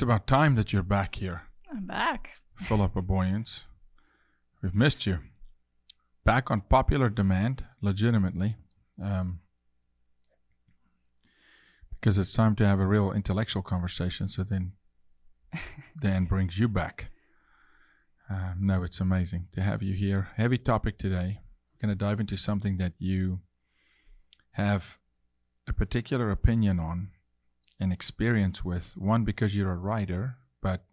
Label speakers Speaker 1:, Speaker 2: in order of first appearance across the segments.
Speaker 1: It's about time that you're back here.
Speaker 2: I'm back.
Speaker 1: Jaco Booyens. We've missed you. Back on popular demand, legitimately. Because it's time to have a real intellectual conversation. So then Dan brings you back. No, it's amazing to have you here. Heavy topic today. We're going to dive into something that you have a particular opinion on and experience with. One, because you're a writer, but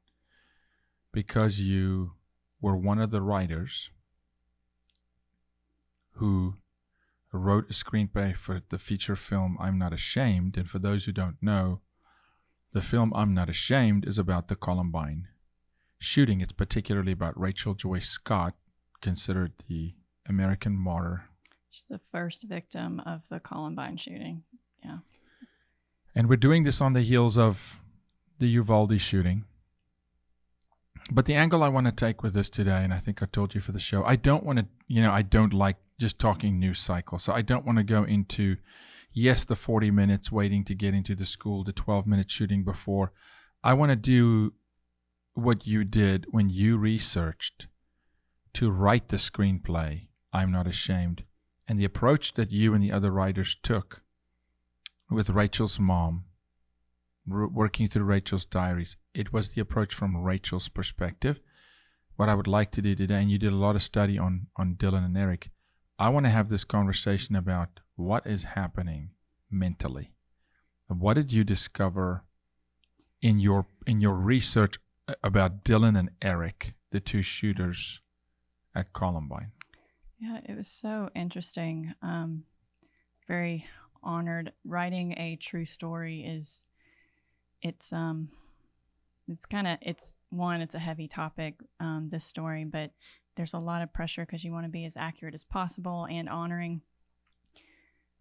Speaker 1: because you were one of the writers who wrote a screenplay for the feature film I'm Not Ashamed. And for those who don't know, the film I'm Not Ashamed is about the Columbine shooting. It's particularly about Rachel Joy Scott, considered the American martyr.
Speaker 2: She's the first victim of the Columbine shooting. Yeah.
Speaker 1: And we're doing this on the heels of the Uvalde shooting. But the angle I want to take with this today, and I think I told you for the show, I don't want to, I don't like just talking news cycle. So I don't want to go into, yes, the 40 minutes waiting to get into the school, the 12-minute shooting before. I want to do what you did when you researched to write the screenplay, I'm Not Ashamed, and the approach that you and the other writers took with Rachel's mom, working through Rachel's diaries. It was the approach from Rachel's perspective. What I would like to do today, and you did a lot of study on Dylan and Eric, I want to have this conversation about what is happening mentally. What did you discover in your research about Dylan and Eric, the two shooters at Columbine?
Speaker 2: Yeah, it was so interesting. Very honored. Writing a true story it's a heavy topic, this story, but there's a lot of pressure because you want to be as accurate as possible and honoring.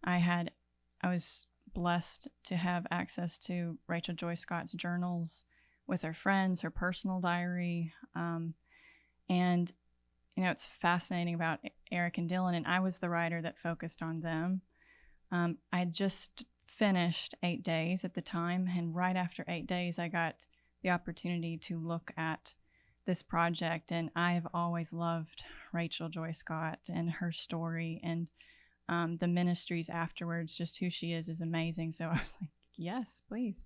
Speaker 2: I was blessed to have access to Rachel Joy Scott's journals with her friends, her personal diary. And, it's fascinating about Eric and Dylan, and I was the writer that focused on them. I had just finished 8 days at the time, and right after 8 days, I got the opportunity to look at this project, and I have always loved Rachel Joy Scott and her story, and the ministries afterwards. Just who she is amazing. So I was like, yes, please.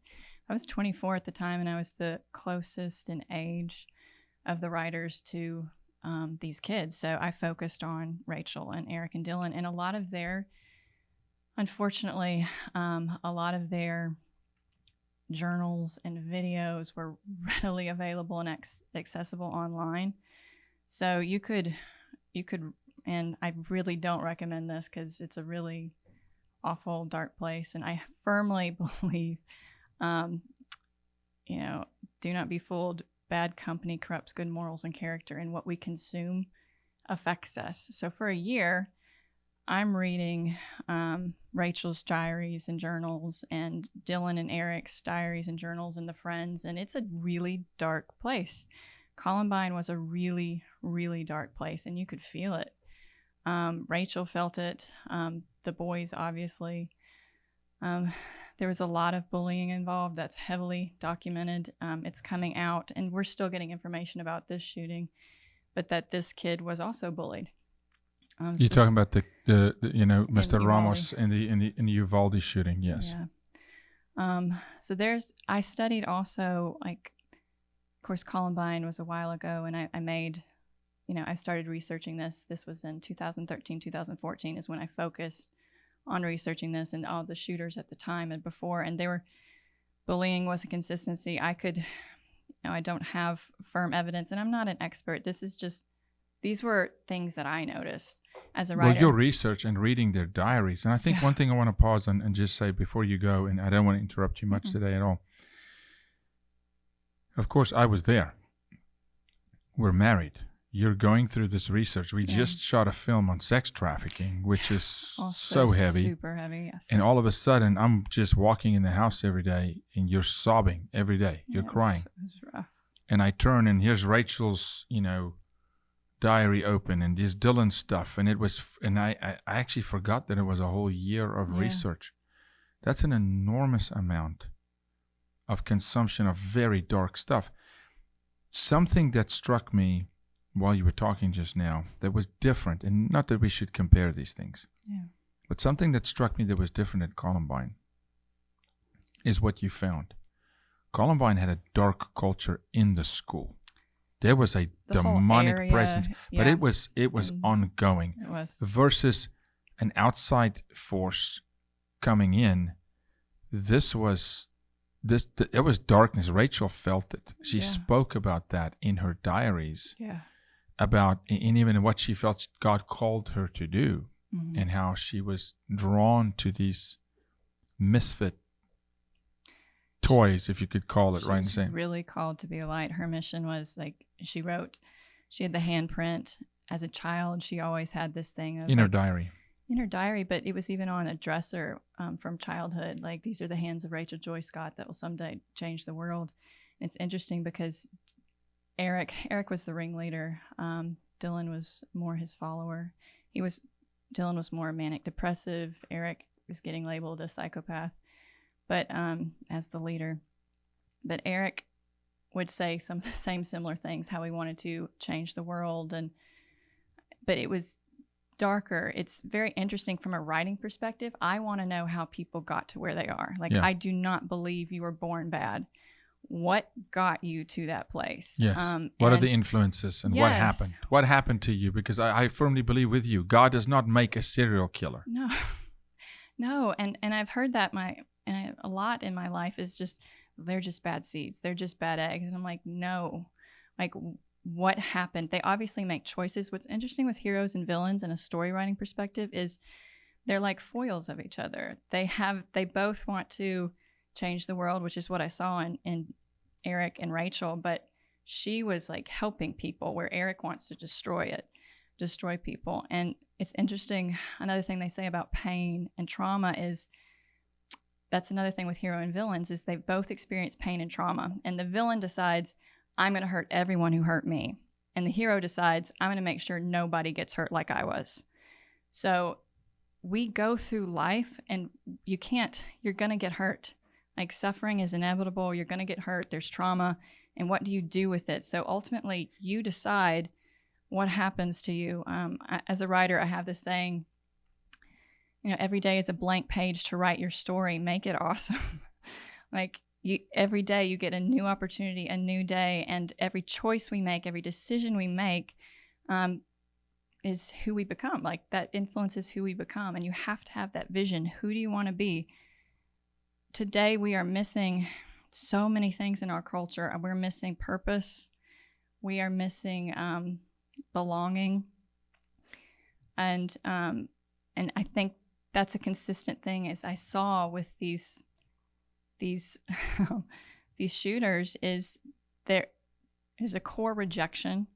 Speaker 2: I was 24 at the time, and I was the closest in age of the writers to these kids. So I focused on Rachel and Eric and Dylan, and a lot of their journals and videos were readily available and accessible online. So you could, and I really don't recommend this because it's a really awful, dark place. And I firmly believe, do not be fooled. Bad company corrupts good morals and character, and what we consume affects us. So for a year, I'm reading Rachel's diaries and journals and Dylan and Eric's diaries and journals and the friends, and it's a really dark place. Columbine was a really, really dark place, and you could feel it. Rachel felt it. The boys, obviously. There was a lot of bullying involved. That's heavily documented. It's coming out, and we're still getting information about this shooting, but that this kid was also bullied.
Speaker 1: You're talking about the Mr.
Speaker 2: In
Speaker 1: Ramos in the Uvalde shooting, yes.
Speaker 2: Yeah. So I studied also, like, of course, Columbine was a while ago, and I started researching this. This was in 2013, 2014 is when I focused on researching this and all the shooters at the time and before, and bullying was a consistency. I don't have firm evidence, and I'm not an expert. These were things that I noticed as a writer.
Speaker 1: Well, your research and reading their diaries. And I think one thing I want to pause on and just say before you go, and I don't want to interrupt you much today at all. Of course, I was there. We're married. You're going through this research. We just shot a film on sex trafficking, which is
Speaker 2: also
Speaker 1: so heavy.
Speaker 2: Super heavy, yes.
Speaker 1: And all of a sudden, I'm just walking in the house every day, and you're sobbing every day. You're crying.
Speaker 2: It's rough.
Speaker 1: And I turn, and here's Rachel's, diary open, and there's Dylan's stuff, and I actually forgot that it was a whole year of research. That's an enormous amount of consumption of very dark stuff. Something that struck me while you were talking just now that was different, and not that we should compare these things, but something that struck me that was different at Columbine is what you found. Columbine had a dark culture in the school. There was a demonic presence, but it was ongoing.
Speaker 2: It was.
Speaker 1: Versus an outside force coming in. It was darkness. Rachel felt it. She spoke about that in her diaries.
Speaker 2: Yeah.
Speaker 1: About, and even what she felt God called her to do, and how she was drawn to these misfit toys, if you could call it, right?
Speaker 2: She was really called to be a light. Her mission was, like, she had the handprint. As a child, she always had this thing of,
Speaker 1: in her diary,
Speaker 2: but it was even on a dresser from childhood. Like, these are the hands of Rachel Joy Scott that will someday change the world. And it's interesting because Eric was the ringleader. Dylan was more his follower. Dylan was more manic depressive. Eric is getting labeled a psychopath, but as the leader. But Eric would say some of the same similar things, how he wanted to change the world, but it was darker. It's very interesting from a writing perspective. I want to know how people got to where they are. Like, I do not believe you were born bad. What got you to that place?
Speaker 1: Yes. What are the influences, and what happened? What happened to you? Because I firmly believe with you, God does not make a serial killer.
Speaker 2: No. And I've heard that a lot in my life is just, they're just bad seeds. They're just bad eggs. And I'm like, no. Like, what happened? They obviously make choices. What's interesting with heroes and villains in a story writing perspective is they're like foils of each other. They both want to change the world, which is what I saw in Eric and Rachel, but she was like helping people where Eric wants to destroy people. And it's interesting, another thing they say about pain and trauma is, that's another thing with hero and villains, is they both experience pain and trauma, and the villain decides, I'm going to hurt everyone who hurt me, and the hero decides, I'm going to make sure nobody gets hurt like I was. So we go through life, and you're going to get hurt. Like, suffering is inevitable. You're going to get hurt. There's trauma. And what do you do with it? So ultimately, you decide what happens to you. As a writer, I have this saying, every day is a blank page to write your story. Make it awesome. Every day you get a new opportunity, a new day. And every choice we make, every decision we make is who we become. Like, that influences who we become. And you have to have that vision. Who do you want to be? Today, we are missing so many things in our culture. We're missing purpose. We are missing belonging. And I think that's a consistent thing, as I saw with these shooters, is there is a core rejection.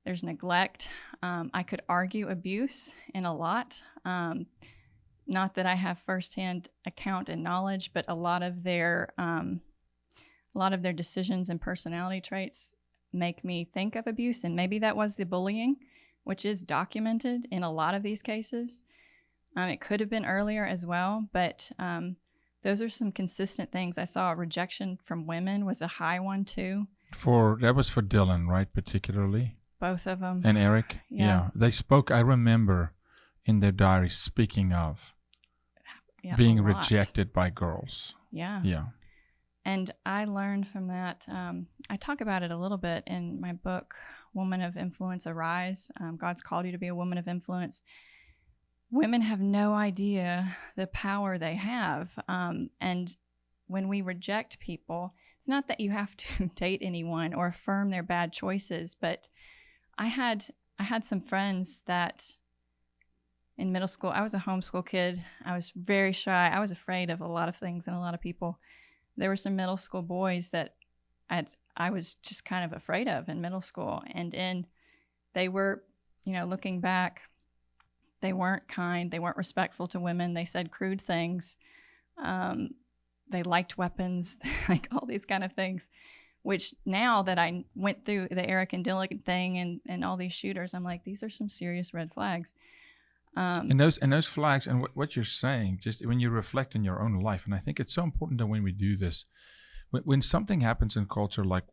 Speaker 2: There's neglect. I could argue abuse in a lot. Not that I have firsthand account and knowledge, but a lot of their decisions and personality traits make me think of abuse. And maybe that was the bullying, which is documented in a lot of these cases. It could have been earlier as well, but those are some consistent things. I saw rejection from women was a high one too. That was for Dylan, right? Particularly. Both of them. And Eric. Yeah. They spoke, I remember, in their diaries, speaking of being rejected by girls. Yeah. And I learned from that. I talk about it a little bit in my book, Woman of Influence Arise. God's called you to be a woman of influence. Women have no idea the power they have. And when we reject people, it's not that you have to date anyone or affirm their bad choices, but I had some friends that in middle school, I was a homeschool kid. I was very shy. I was afraid of a lot of things and a lot of people. There were some middle school boys that I was just kind of afraid of in middle school. And they were, looking back, they weren't kind. They weren't respectful to women. They said crude things. They liked weapons, like all these kind of things, which now that I went through the Eric and Dylan thing and all these shooters, I'm like, these are some serious red flags. And those flags, and what you're saying, just when you reflect on your own life, and I think it's so important that when we do this,
Speaker 1: when something happens in culture like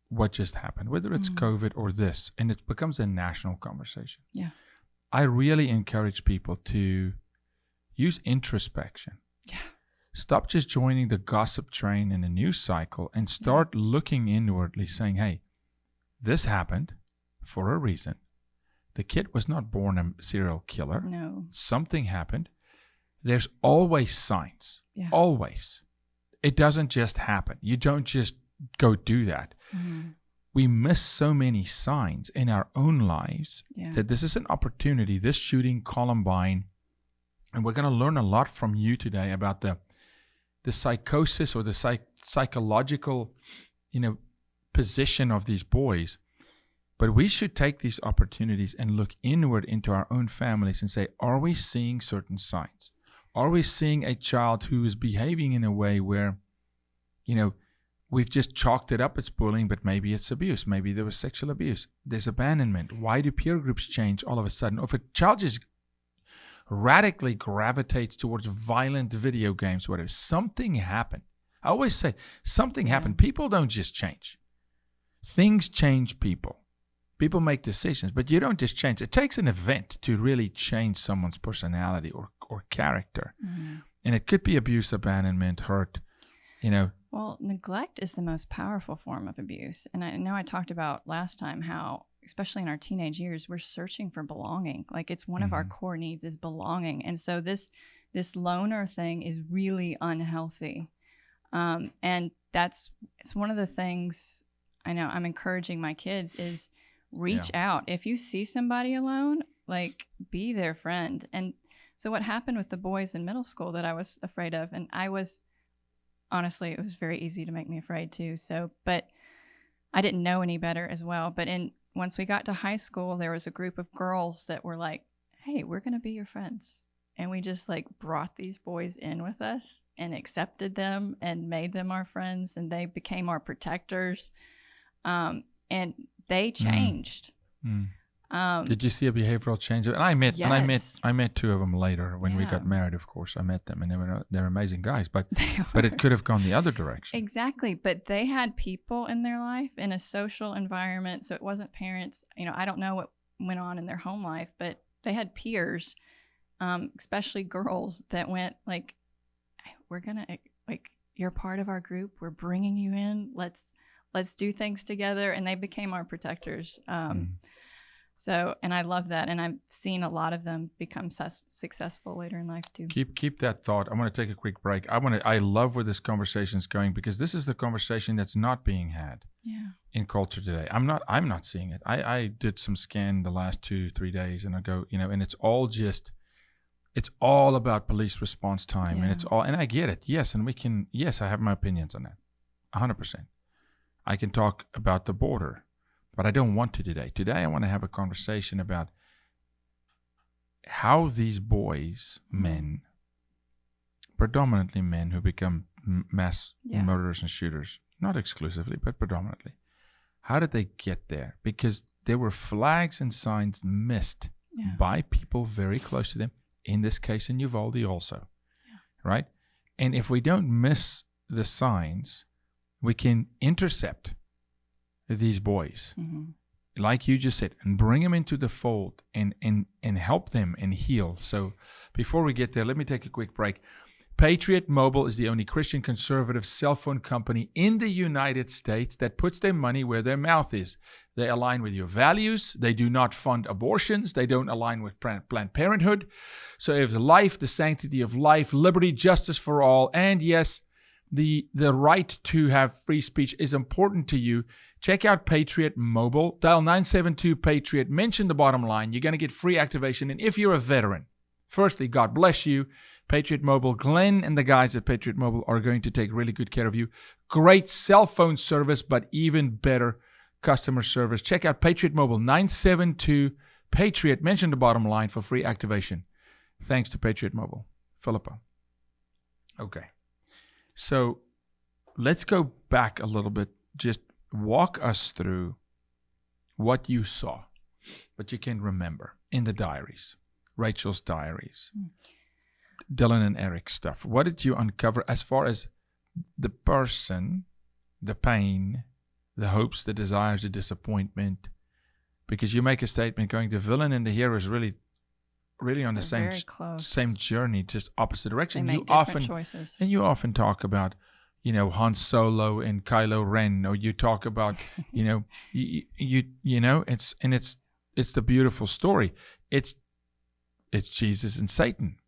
Speaker 1: what just happened, whether it's COVID or this, and it becomes a national conversation.
Speaker 2: Yeah.
Speaker 1: I really encourage people to use introspection.
Speaker 2: Yeah.
Speaker 1: Stop just joining the gossip train in a news cycle and start looking inwardly, saying, hey, this happened for a reason. The kid was not born a serial killer.
Speaker 2: No.
Speaker 1: Something happened. There's always signs.
Speaker 2: Yeah.
Speaker 1: Always. It doesn't just happen. You don't just go do that.
Speaker 2: Mm-hmm.
Speaker 1: We miss so many signs in our own lives
Speaker 2: Yeah.
Speaker 1: that this is an opportunity, this shooting, Columbine, and we're going to learn a lot from you today about the psychosis or the psychological, position of these boys. But we should take these opportunities and look inward into our own families and say, are we seeing certain signs? Are we seeing a child who is behaving in a way where, we've just chalked it up as bullying, but maybe it's abuse. Maybe there was sexual abuse. There's abandonment. Why do peer groups change all of a sudden? Or if a child just radically gravitates towards violent video games, whatever, something happened. I always say something happened. People don't just change. Things change people. People make decisions, but you don't just change. It takes an event to really change someone's personality or character. Mm-hmm. And it could be abuse, abandonment, hurt,
Speaker 2: Well, neglect is the most powerful form of abuse. And I know I talked about last time how, especially in our teenage years, we're searching for belonging. Like it's one of our core needs is belonging. And so this loner thing is really unhealthy. And it's one of the things I know I'm encouraging my kids is reach out. If you see somebody alone, like be their friend. And so what happened with the boys in middle school that I was afraid of, and honestly, it was very easy to make me afraid too. So, but I didn't know any better as well. But once we got to high school, there was a group of girls that were like, hey, we're going to be your friends. And we just like brought these boys in with us and accepted them and made them our friends. And they became our protectors. And they changed.
Speaker 1: Did you see a behavioral change? And I met two of them later when we got married. Of course, I met them, and they're amazing guys. But it could have gone the other direction.
Speaker 2: Exactly. But they had people in their life in a social environment, so it wasn't parents. I don't know what went on in their home life, but they had peers, especially girls, that went like, "We're gonna you're part of our group. We're bringing you in. Let's do things together," and they became our protectors. So, and I love that. And I've seen a lot of them become successful later in life too.
Speaker 1: Keep that thought. I'm going to take a quick break. I love where this conversation is going, because this is the conversation that's not being had in culture today. I'm not seeing it. I did some scan the last 2-3 days, and I go, and it's all about police response time, and I get it. Yes. And I have my opinions on that. 100%. I can talk about the border. But I don't want to today. Today, I want to have a conversation about how these boys, men, predominantly men who become mass murderers and shooters, not exclusively, but predominantly, how did they get there? Because there were flags and signs missed by people very close to them, in this case in Uvalde also, right? And if we don't miss the signs, we can intercept these boys, like you just said, and bring them into the fold and help them and heal. So before we get there, let me take a quick break. Patriot Mobile is the only Christian conservative cell phone company in the United States that puts their money where their mouth is. They align with your values. They do not fund abortions. They don't align with Planned Parenthood. So if life, the sanctity of life, liberty, justice for all, and yes, the right to have free speech is important to you, check out Patriot Mobile. Dial 972-PATRIOT. Mention the bottom line. You're going to get free activation. And if you're a veteran, firstly, God bless you. Patriot Mobile, Glenn and the guys at Patriot Mobile are going to take really good care of you. Great cell phone service, but even better customer service. Check out Patriot Mobile, 972-PATRIOT. Mention the bottom line for free activation. Thanks to Patriot Mobile. Philippa. Okay. So let's go back a little bit. Just walk us through what you saw, what you can remember in the diaries, Rachel's diaries, Dylan and Eric's stuff. What did you uncover as far as the person, the pain, the hopes, the desires, the disappointment. Because you make a statement going, the villain and the hero is really on the same journey, just opposite direction.
Speaker 2: They make different choices.
Speaker 1: And you often talk about, Han Solo and Kylo Ren, or you talk about, it's the beautiful story. It's Jesus and Satan.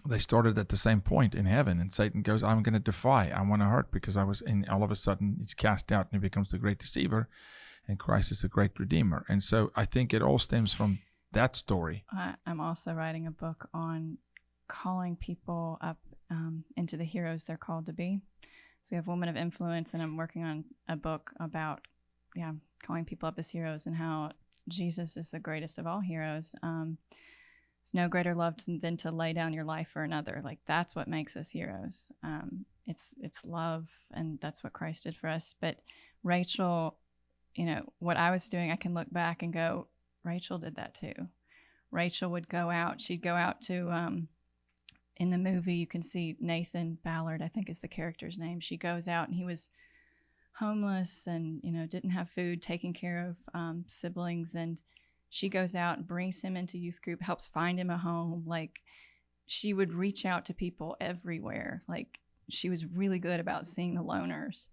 Speaker 1: They started at the same point in heaven, and Satan goes, I'm going to defy. I want to hurt because I was in. All of a sudden, he's cast out and he becomes the great deceiver, and Christ is the great redeemer. And so I think it all stems from that story.
Speaker 2: I'm also writing a book on calling people up into the heroes they're called to be. So we have Women of Influence, and I'm working on a book about, calling people up as heroes and how Jesus is the greatest of all heroes. It's no greater love than to lay down your life for another. Like, that's what makes us heroes. It's love, and that's what Christ did for us. But Rachel, what I was doing, I can look back and go, Rachel did that too. Rachel would go out. She'd go out to, in the movie, you can see Nathan Ballard, I think is the character's name. She goes out, and he was homeless and, didn't have food, taking care of siblings. And she goes out and brings him into youth group, helps find him a home. Like, she would reach out to people everywhere. Like, she was really good about seeing the loners.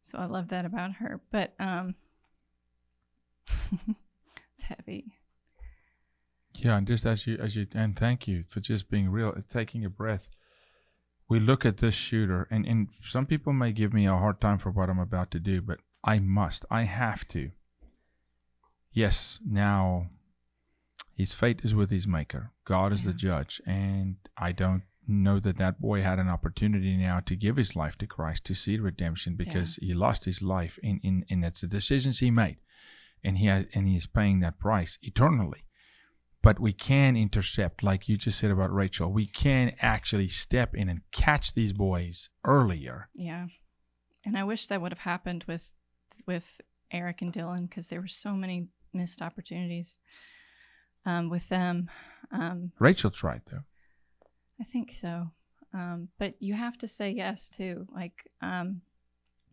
Speaker 2: So I love that about her. But it's heavy.
Speaker 1: Yeah, and just as you, and thank you for just being real, taking a breath. We look at this shooter, and some people may give me a hard time for what I'm about to do, but I have to. Yes, now his fate is with his maker. God is the judge, and I don't know that boy had an opportunity now to give his life to Christ, to see redemption, because he lost his life in that's the decisions he made, and he is paying that price eternally. But we can intercept, like you just said about Rachel. We can actually step in and catch these boys earlier.
Speaker 2: Yeah, and I wish that would have happened with Eric and Dylan, because there were so many missed opportunities with them.
Speaker 1: Rachel tried, though.
Speaker 2: I think so. But you have to say yes, too. Like,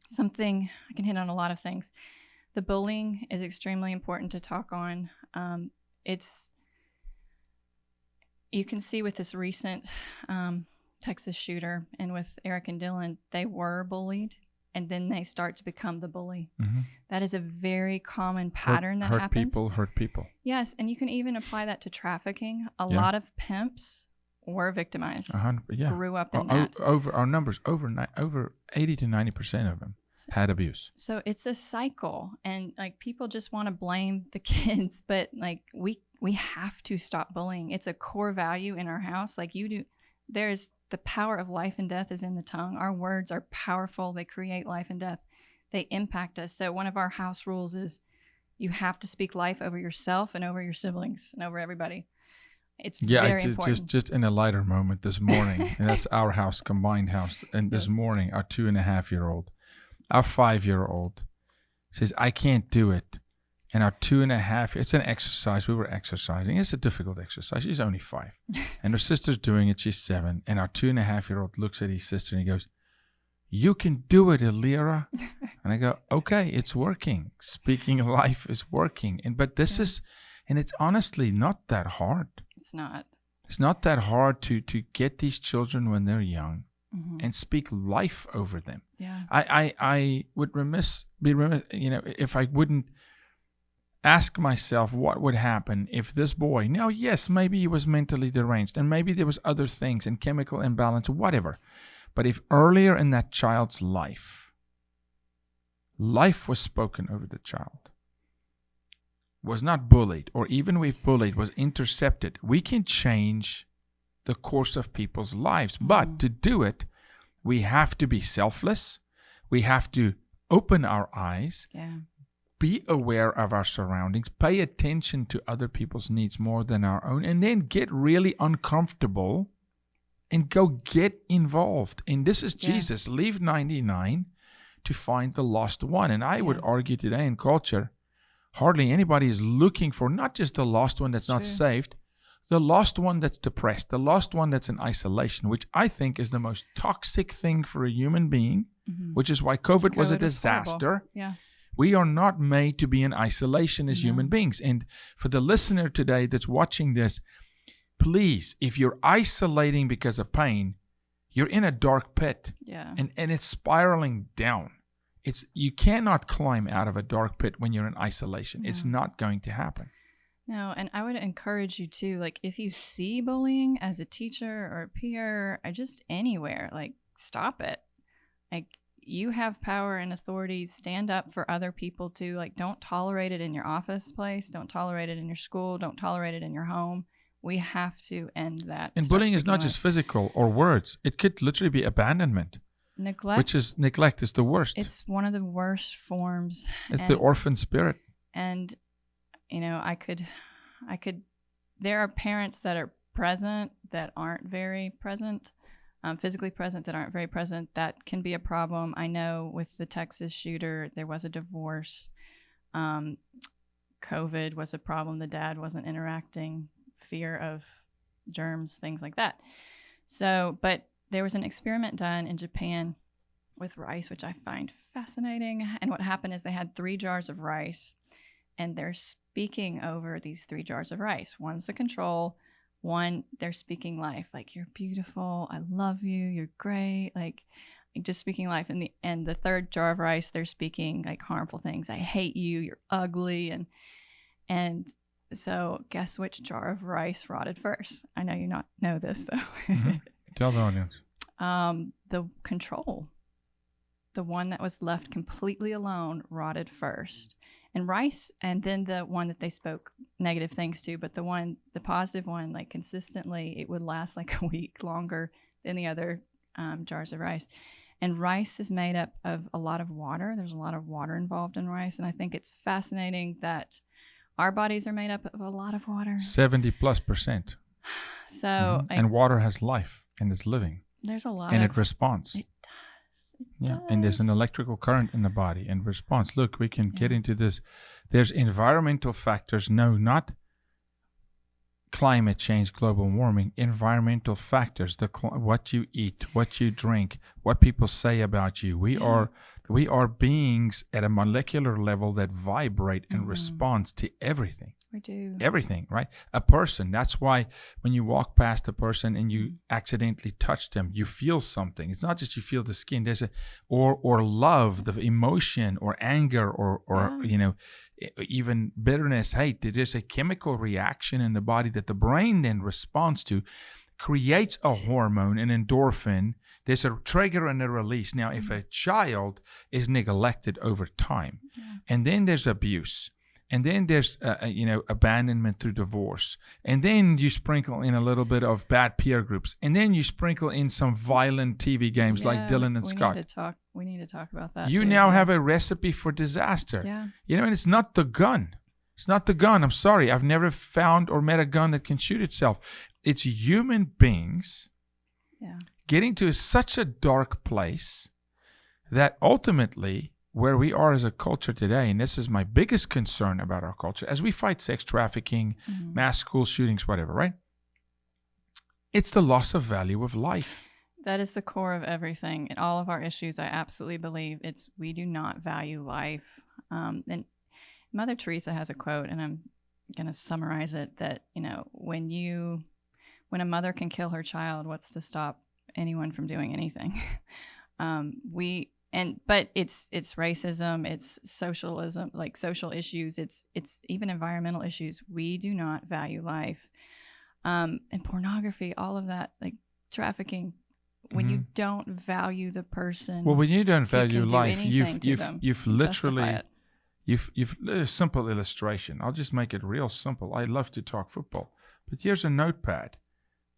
Speaker 2: something, I can hit on a lot of things. The bullying is extremely important to talk on. You can see with this recent Texas shooter and with Eric and Dylan, they were bullied, and then they start to become the bully. Mm-hmm. That is a very common pattern that happens.
Speaker 1: Hurt people.
Speaker 2: Yes, and you can even apply that to trafficking. A lot of pimps were victimized. Grew up in that.
Speaker 1: Over our numbers, over 80 to 90% of them had abuse.
Speaker 2: So it's a cycle, and like, people just want to blame the kids, but like, we have to stop bullying. It's a core value in our house. Like you do, there's the power of life and death is in the tongue. Our words are powerful. They create life and death. They impact us. So one of our house rules is you have to speak life over yourself and over your siblings and over everybody. It's very important.
Speaker 1: Just in a lighter moment this morning, and that's our house, combined house. And this morning, our 2.5-year-old, our 5-year-old says, I can't do it. And our 2.5, it's an exercise. We were exercising. It's a difficult exercise. She's only 5. And her sister's doing it. She's 7. And our 2.5-year-old looks at his sister and he goes, you can do it, Elira. And I go, okay, it's working. Speaking life is working. But this is, and it's honestly not that hard.
Speaker 2: It's not.
Speaker 1: It's not that hard to get these children when they're young and speak life over them.
Speaker 2: Yeah.
Speaker 1: I would be remiss, if I wouldn't ask myself what would happen if this boy, now, yes, maybe he was mentally deranged and maybe there was other things and chemical imbalance, whatever. But if earlier in that child's life was spoken over the child, was not bullied, or even if bullied, was intercepted, we can change the course of people's lives. But to do it, we have to be selfless. We have to open our eyes.
Speaker 2: Yeah.
Speaker 1: Be aware of our surroundings, pay attention to other people's needs more than our own, and then get really uncomfortable and go get involved. And this is Jesus. Leave 99 to find the lost one. And I would argue today in culture, hardly anybody is looking for not just the lost one that's not saved, the last one that's depressed, the last one that's in isolation, which I think is the most toxic thing for a human being, which is why COVID was a disaster.
Speaker 2: Yeah.
Speaker 1: We are not made to be in isolation as human beings. And for the listener today that's watching this, please, if you're isolating because of pain, you're in a dark pit.
Speaker 2: Yeah.
Speaker 1: And it's spiraling down. You cannot climb out of a dark pit when you're in isolation. No. It's not going to happen.
Speaker 2: No, and I would encourage you to, like, if you see bullying as a teacher or a peer or just anywhere, like, stop it. Like, you have power and authority. Stand up for other people too. Like, don't tolerate it in your office place. Don't tolerate it in your school. Don't tolerate it in your home. We have to end that.
Speaker 1: And bullying is not just physical or words. It could literally be abandonment.
Speaker 2: Neglect.
Speaker 1: Neglect is the worst.
Speaker 2: It's one of the worst forms.
Speaker 1: It's the orphan spirit.
Speaker 2: And, you know, there are parents that are present that aren't very present. Physically present that aren't very present. That can be a problem. I know with the Texas shooter, there was a divorce. COVID was a problem. The dad wasn't interacting, fear of germs, things like that. So, but there was an experiment done in Japan with rice, which I find fascinating. And what happened is they had 3 jars of rice, and they're speaking over these 3 jars of rice. One's the control. One, they're speaking life, like, you're beautiful, I love you, you're great, like just speaking life. And the 3rd jar of rice, they're speaking like harmful things. I hate you, you're ugly. And so guess which jar of rice rotted first? I know you not know this though.
Speaker 1: Tell the audience.
Speaker 2: The control, the one that was left completely alone, rotted first. And rice, and then the one that they spoke negative things to, but the positive one, like consistently, it would last like a week longer than the other jars of rice. And rice is made up of a lot of water. There's a lot of water involved in rice. And I think it's fascinating that our bodies are made up of a lot of water.
Speaker 1: 70+%.
Speaker 2: So,
Speaker 1: and water has life and it's living.
Speaker 2: There's a lot
Speaker 1: and it responds.
Speaker 2: It
Speaker 1: does. And there's an electrical current in the body and response. Look, we can get into this. There's environmental factors. No, not climate change, global warming. Environmental factors. What you eat, what you drink, what people say about you. We are beings at a molecular level that vibrate and respond to everything.
Speaker 2: We do.
Speaker 1: Everything, right? A person. That's why when you walk past a person and you accidentally touch them, you feel something. It's not just you feel the skin. There's or love, the emotion, or anger, or you know, even bitterness, hate. There's a chemical reaction in the body that the brain then responds to, creates a hormone, an endorphin. There's a trigger and a release. Now, if a child is neglected over time, and then there's abuse, and then there's abandonment through divorce, and then you sprinkle in a little bit of bad peer groups, and then you sprinkle in some violent TV games like Dylan and Scott.
Speaker 2: We need to talk about that.
Speaker 1: You now have a recipe for disaster.
Speaker 2: Yeah.
Speaker 1: And it's not the gun. It's not the gun. I'm sorry. I've never found or met a gun that can shoot itself. It's human beings getting to such a dark place that ultimately, where we are as a culture today, and this is my biggest concern about our culture, as we fight sex trafficking, mass school shootings, whatever, right? It's the loss of value of life.
Speaker 2: That is the core of everything. In all of our issues, I absolutely believe we do not value life. And Mother Teresa has a quote, and I'm going to summarize it, that, when a mother can kill her child, what's to stop anyone from doing anything? But it's racism, it's socialism, like social issues, it's even environmental issues. We do not value life. And pornography, all of that, like trafficking, when you don't value the person.
Speaker 1: Well, when you don't value life, you've literally, you've a simple illustration. I'll just make it real simple. I love to talk football, but here's a notepad.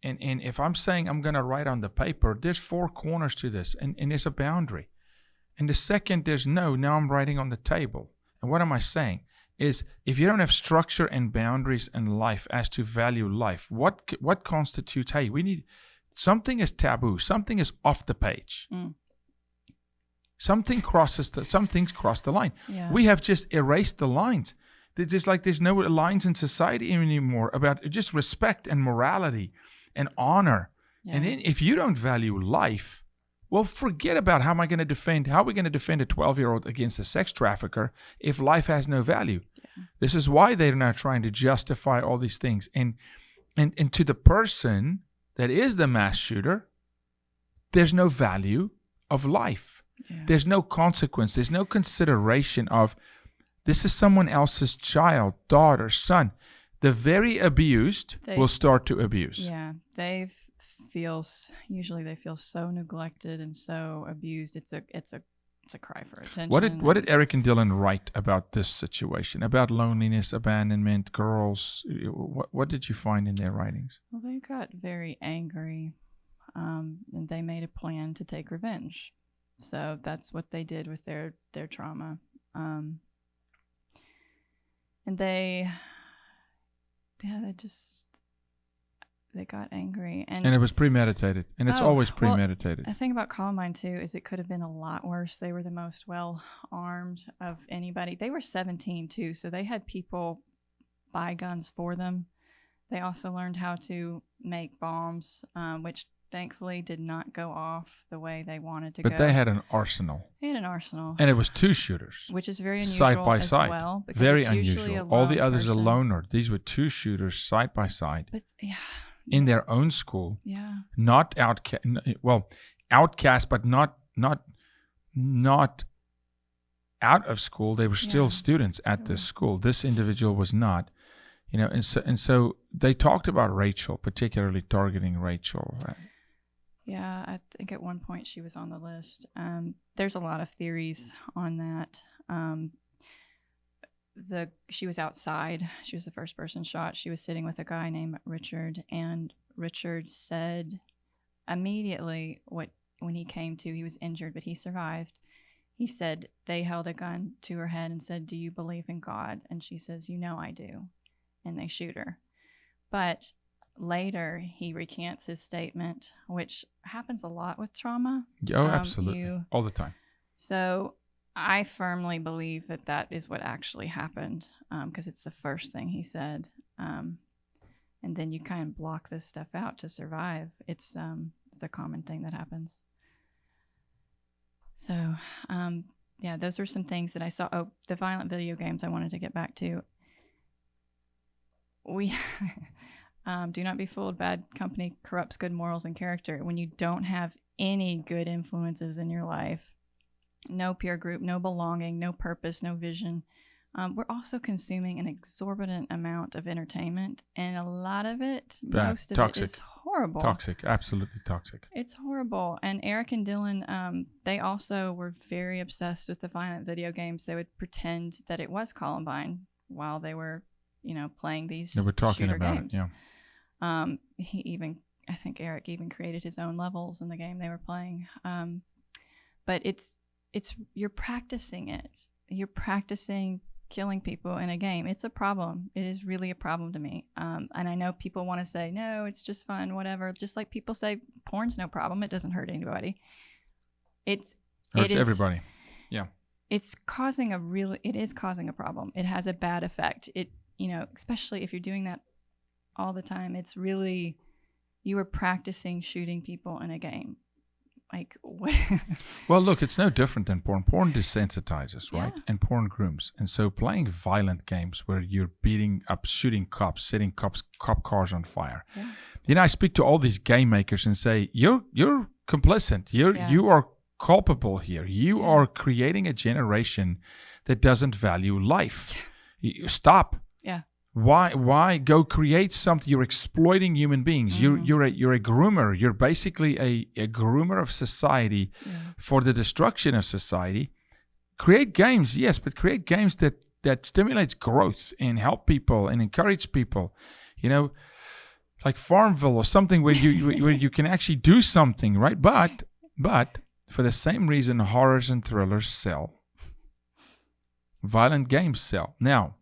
Speaker 1: And if I'm saying I'm going to write on the paper, there's 4 corners to this, and there's a boundary. And the second there's now I'm writing on the table. And what am I saying? Is if you don't have structure and boundaries in life as to value life, what constitutes, hey, we need, something is taboo, something is off the page. Some things cross the line. Yeah. We have just erased the lines. There's no lines in society anymore about just respect and morality and honor.
Speaker 2: Yeah.
Speaker 1: And then if you don't value life, well, forget about how are we going to defend a 12-year-old against a sex trafficker if life has no value.
Speaker 2: Yeah.
Speaker 1: This is why they're now trying to justify all these things. And to the person that is the mass shooter, there's no value of life.
Speaker 2: Yeah.
Speaker 1: There's no consequence. There's no consideration of this is someone else's child, daughter, son. The very abused will start to abuse.
Speaker 2: Yeah, usually they feel so neglected and so abused. It's a cry for attention.
Speaker 1: What did Eric and Dylan write about this situation? About loneliness, abandonment, girls? What did you find in their writings?
Speaker 2: Well, they got very angry, and they made a plan to take revenge. So that's what they did with their trauma. And they got angry, and
Speaker 1: it was premeditated, and it's always premeditated.
Speaker 2: The thing about Columbine too is it could have been a lot worse. They were the most well armed of anybody. They were 17 too, so they had people buy guns for them. They also learned how to make bombs, which thankfully did not go off the way they wanted to go.
Speaker 1: But they had an arsenal.
Speaker 2: And
Speaker 1: it was 2 shooters,
Speaker 2: which is very unusual
Speaker 1: side by side.
Speaker 2: Well,
Speaker 1: very unusual. All the others a loner. These were 2 shooters side by side.
Speaker 2: But yeah.
Speaker 1: In their own school,
Speaker 2: not
Speaker 1: outcast, but not out of school. They were still students at this school. This individual was not, and so they talked about Rachel, particularly targeting Rachel. Right?
Speaker 2: Yeah, I think at one point she was on the list. There's a lot of theories on that. She was outside. She was the first person shot. She was sitting with a guy named Richard, and Richard said immediately when he came to, he was injured, but he survived. He said they held a gun to her head and said, "Do you believe in God?" And she says, "I do." And they shoot her. But later he recants his statement, which happens a lot with trauma.
Speaker 1: Oh, absolutely. All the time.
Speaker 2: So I firmly believe that is what actually happened, because it's the first thing he said. And then you kind of block this stuff out to survive. It's a common thing that happens. So, those were some things that I saw. Oh, the violent video games I wanted to get back to. We do not be fooled. Bad company corrupts good morals and character. When you don't have any good influences in your life, no peer group, no belonging, no purpose, no vision. We're also consuming an exorbitant amount of entertainment, and a lot of it, most of it is horrible.
Speaker 1: Toxic, absolutely toxic.
Speaker 2: It's horrible. And Eric and Dylan, they also were very obsessed with the violent video games. They would pretend that it was Columbine while they were, playing these
Speaker 1: They were talking
Speaker 2: shooter
Speaker 1: about
Speaker 2: games.
Speaker 1: it, yeah.
Speaker 2: I think Eric even created his own levels in the game they were playing. But you're practicing it. You're practicing killing people in a game. It's a problem. It is really a problem to me. And I know people want to say, no, it's just fun, whatever. Just like people say porn's no problem. It doesn't hurt anybody. It is
Speaker 1: everybody. Yeah.
Speaker 2: It is causing a problem. It has a bad effect. Especially if you're doing that all the time, it's really, you are practicing shooting people in a game. Like, what?
Speaker 1: Well, look, it's no different than porn. Porn desensitizes, right?
Speaker 2: Yeah.
Speaker 1: And porn grooms. And so playing violent games where you're beating up, shooting cops, setting cop cars on fire. Yeah. I speak to all these game makers and say, you're complicit. You are culpable here. You are creating a generation that doesn't value life. Stop.
Speaker 2: Yeah.
Speaker 1: Why go create something? You're exploiting human beings.
Speaker 2: Mm-hmm.
Speaker 1: You're a groomer. You're basically a groomer of society for the destruction of society. Create games, yes, but create games that stimulates growth and help people and encourage people. Like Farmville or something where you can actually do something, right? But for the same reason horrors and thrillers sell, violent games sell. Now,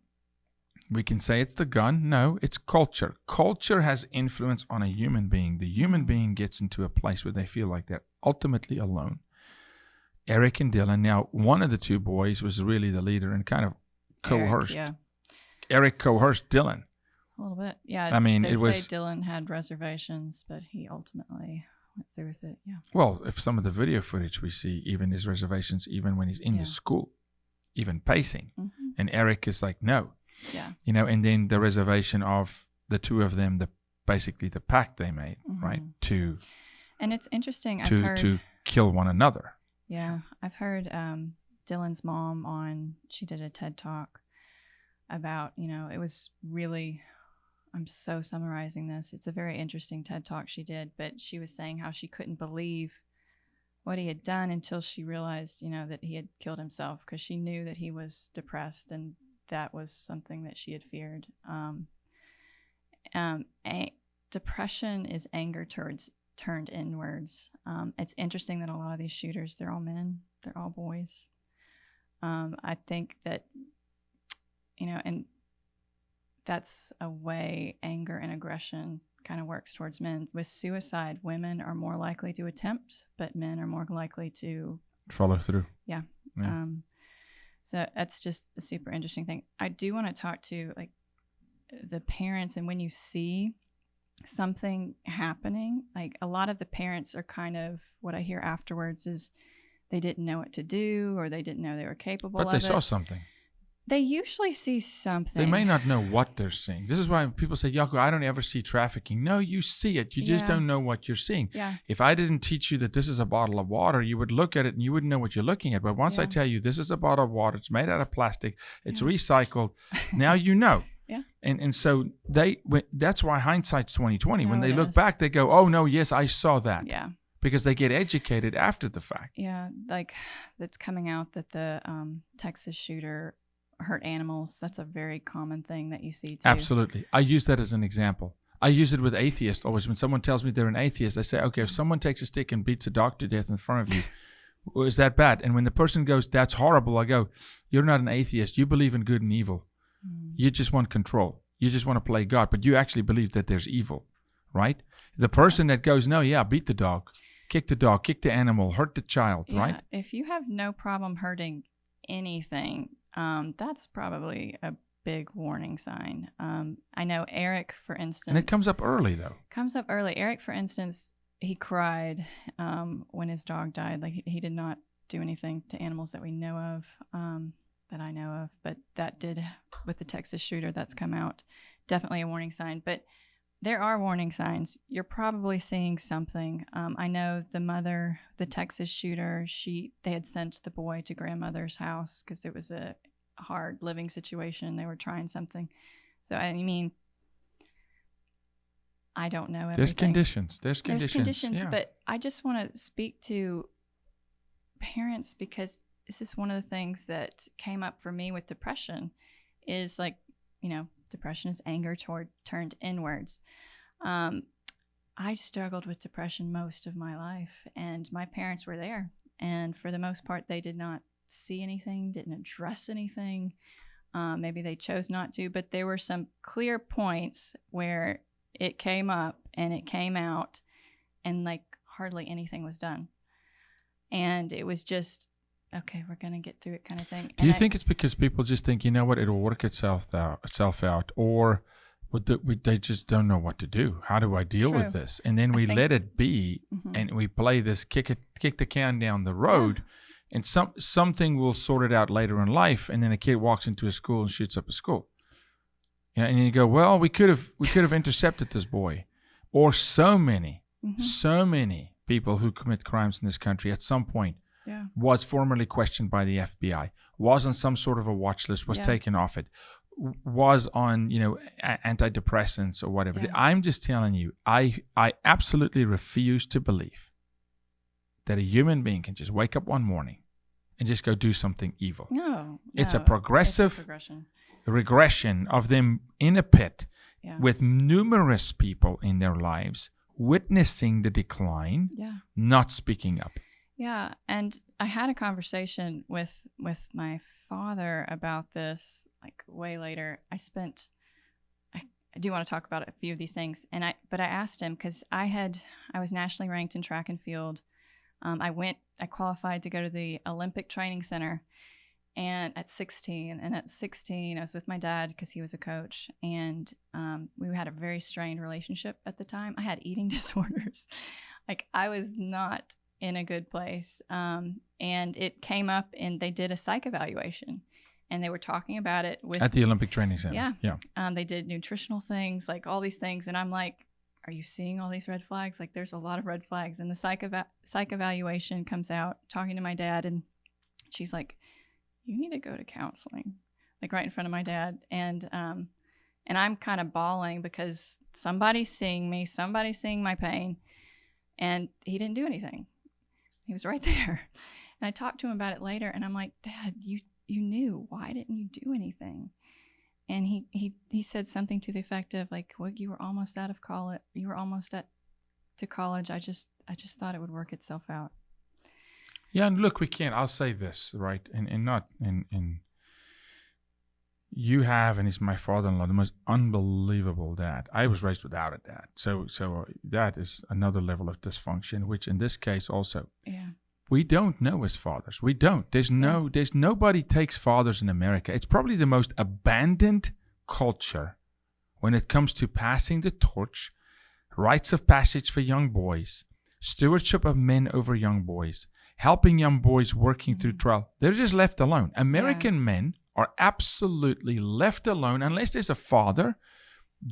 Speaker 1: we can say it's the gun. No, it's culture. Culture has influence on a human being. The human being gets into a place where they feel like they're ultimately alone. Eric and Dylan. Now, one of the 2 boys was really the leader and kind of coerced.
Speaker 2: Eric,
Speaker 1: Eric coerced Dylan.
Speaker 2: A little bit, yeah.
Speaker 1: I mean,
Speaker 2: they
Speaker 1: it
Speaker 2: say
Speaker 1: was
Speaker 2: Dylan had reservations, but he ultimately went through with it. Yeah.
Speaker 1: well. If some of the video footage we see, even his reservations, even when he's in the school, even pacing, and Eric is like, no, and then the reservation of the two of them, basically the pact they made, right,
Speaker 2: and it's interesting.
Speaker 1: to kill one another.
Speaker 2: Yeah, I've heard Dylan's mom she did a TED Talk about, it was really, I'm so summarizing this. It's a very interesting TED Talk she did, but she was saying how she couldn't believe what he had done until she realized, that he had killed himself, because she knew that he was depressed, and that was something that she had feared. Depression is anger turned inwards. It's interesting that a lot of these shooters, they're all men, they're all boys. I think that, and that's a way anger and aggression kind of works towards men. With suicide, women are more likely to attempt, but men are more likely to
Speaker 1: follow through.
Speaker 2: Yeah. So that's just a super interesting thing. I do want to talk to like the parents, and when you see something happening, like a lot of the parents are kind of, what I hear afterwards is they didn't know what to do, or they didn't know they were capable of it.
Speaker 1: But they saw something.
Speaker 2: They usually see something.
Speaker 1: They may not know what they're seeing. This is why people say, Jaco, I don't ever see trafficking. No, you see it. You just don't know what you're seeing.
Speaker 2: Yeah.
Speaker 1: If I didn't teach you that this is a bottle of water, you would look at it and you wouldn't know what you're looking at. But once I tell you this is a bottle of water, it's made out of plastic, it's recycled, now you know.
Speaker 2: Yeah.
Speaker 1: And so that's why hindsight's 20/20. When they look back, they go, oh, no, yes, I saw that.
Speaker 2: Yeah.
Speaker 1: Because they get educated after the fact.
Speaker 2: Yeah, like that's coming out that the Texas shooter hurt animals. That's a very common thing that you see too.
Speaker 1: Absolutely. I use that as an example. I use it with atheists always. When someone tells me they're an atheist, I say, okay, if someone takes a stick and beats a dog to death in front of you, is that bad? And when the person goes, that's horrible, I go, you're not an atheist. You believe in good and evil. You just want control. You just want to play God, but you actually believe that there's evil, right? The person that goes, no, beat the dog, kick the animal, hurt the child, right?
Speaker 2: If you have no problem hurting anything, that's probably a big warning sign. I know Eric, for instance.
Speaker 1: And it comes up early, though.
Speaker 2: Eric, for instance, he cried when his dog died. Like he did not do anything to animals that we know of, that I know of. But that did, with the Texas shooter that's come out, definitely a warning sign. But there are warning signs. You're probably seeing something. I know the mother, the Texas shooter, they had sent the boy to grandmother's house because it was a hard living situation. They were trying something. So, I mean, I don't know everything.
Speaker 1: There's conditions. Yeah.
Speaker 2: But I just want to speak to parents, because this is one of the things that came up for me with depression is like, depression is anger turned inwards. I struggled with depression most of my life, and my parents were there. And for the most part, they did not see anything, didn't address anything. Maybe they chose not to, but there were some clear points where it came up and it came out, and like hardly anything was done. And it was just, okay, we're going to get through it kind of thing.
Speaker 1: Do you think it's because people just think, you know what, it'll work itself out, or they just don't know what to do? How do I deal with this? And then we let it be, and we play this kick the can down the road, and something will sort it out later in life, and then a kid walks into a school and shoots up a school. And you go, well, we could have intercepted this boy. Or so many people who commit crimes in this country at some point was formerly questioned by the FBI, was on some sort of a watch list, was taken off it, was on, antidepressants or whatever. I'm just telling you, I absolutely refuse to believe that a human being can just wake up one morning and just go do something evil.
Speaker 2: No.
Speaker 1: It's a progressive regression of them in a pit with numerous people in their lives witnessing the decline, not speaking up.
Speaker 2: Yeah, and I had a conversation with my father about this like way later. I do want to talk about a few of these things, but I asked him, because I was nationally ranked in track and field. I qualified to go to the Olympic Training Center, And at 16, I was with my dad because he was a coach, and we had a very strained relationship at the time. I had eating disorders. Like, I was not in a good place. And it came up, and they did a psych evaluation, and they were talking about it
Speaker 1: at the Olympic Training Center.
Speaker 2: Yeah. They did nutritional things, like all these things. And I'm like, are you seeing all these red flags? Like, there's a lot of red flags. And the psych evaluation comes out, talking to my dad, and she's like, you need to go to counseling, like right in front of my dad. And I'm kind of bawling because somebody's seeing me, somebody's seeing my pain, and he didn't do anything. He was right there. And I talked to him about it later, and I'm like, Dad, you knew. Why didn't you do anything? And he said something to the effect of, like, well, you were almost out of college. You were almost to college. I just thought it would work itself out.
Speaker 1: Yeah, and look, I'll say this, right? And not in you have, and he's my father-in-law, the most unbelievable dad. I was raised without a dad. So that is another level of dysfunction, which in this case also, we don't know as fathers. We don't. There's nobody takes fathers in America. It's probably the most abandoned culture when it comes to passing the torch, rites of passage for young boys, stewardship of men over young boys, helping young boys working through trial. They're just left alone. American men are absolutely left alone unless there's a father,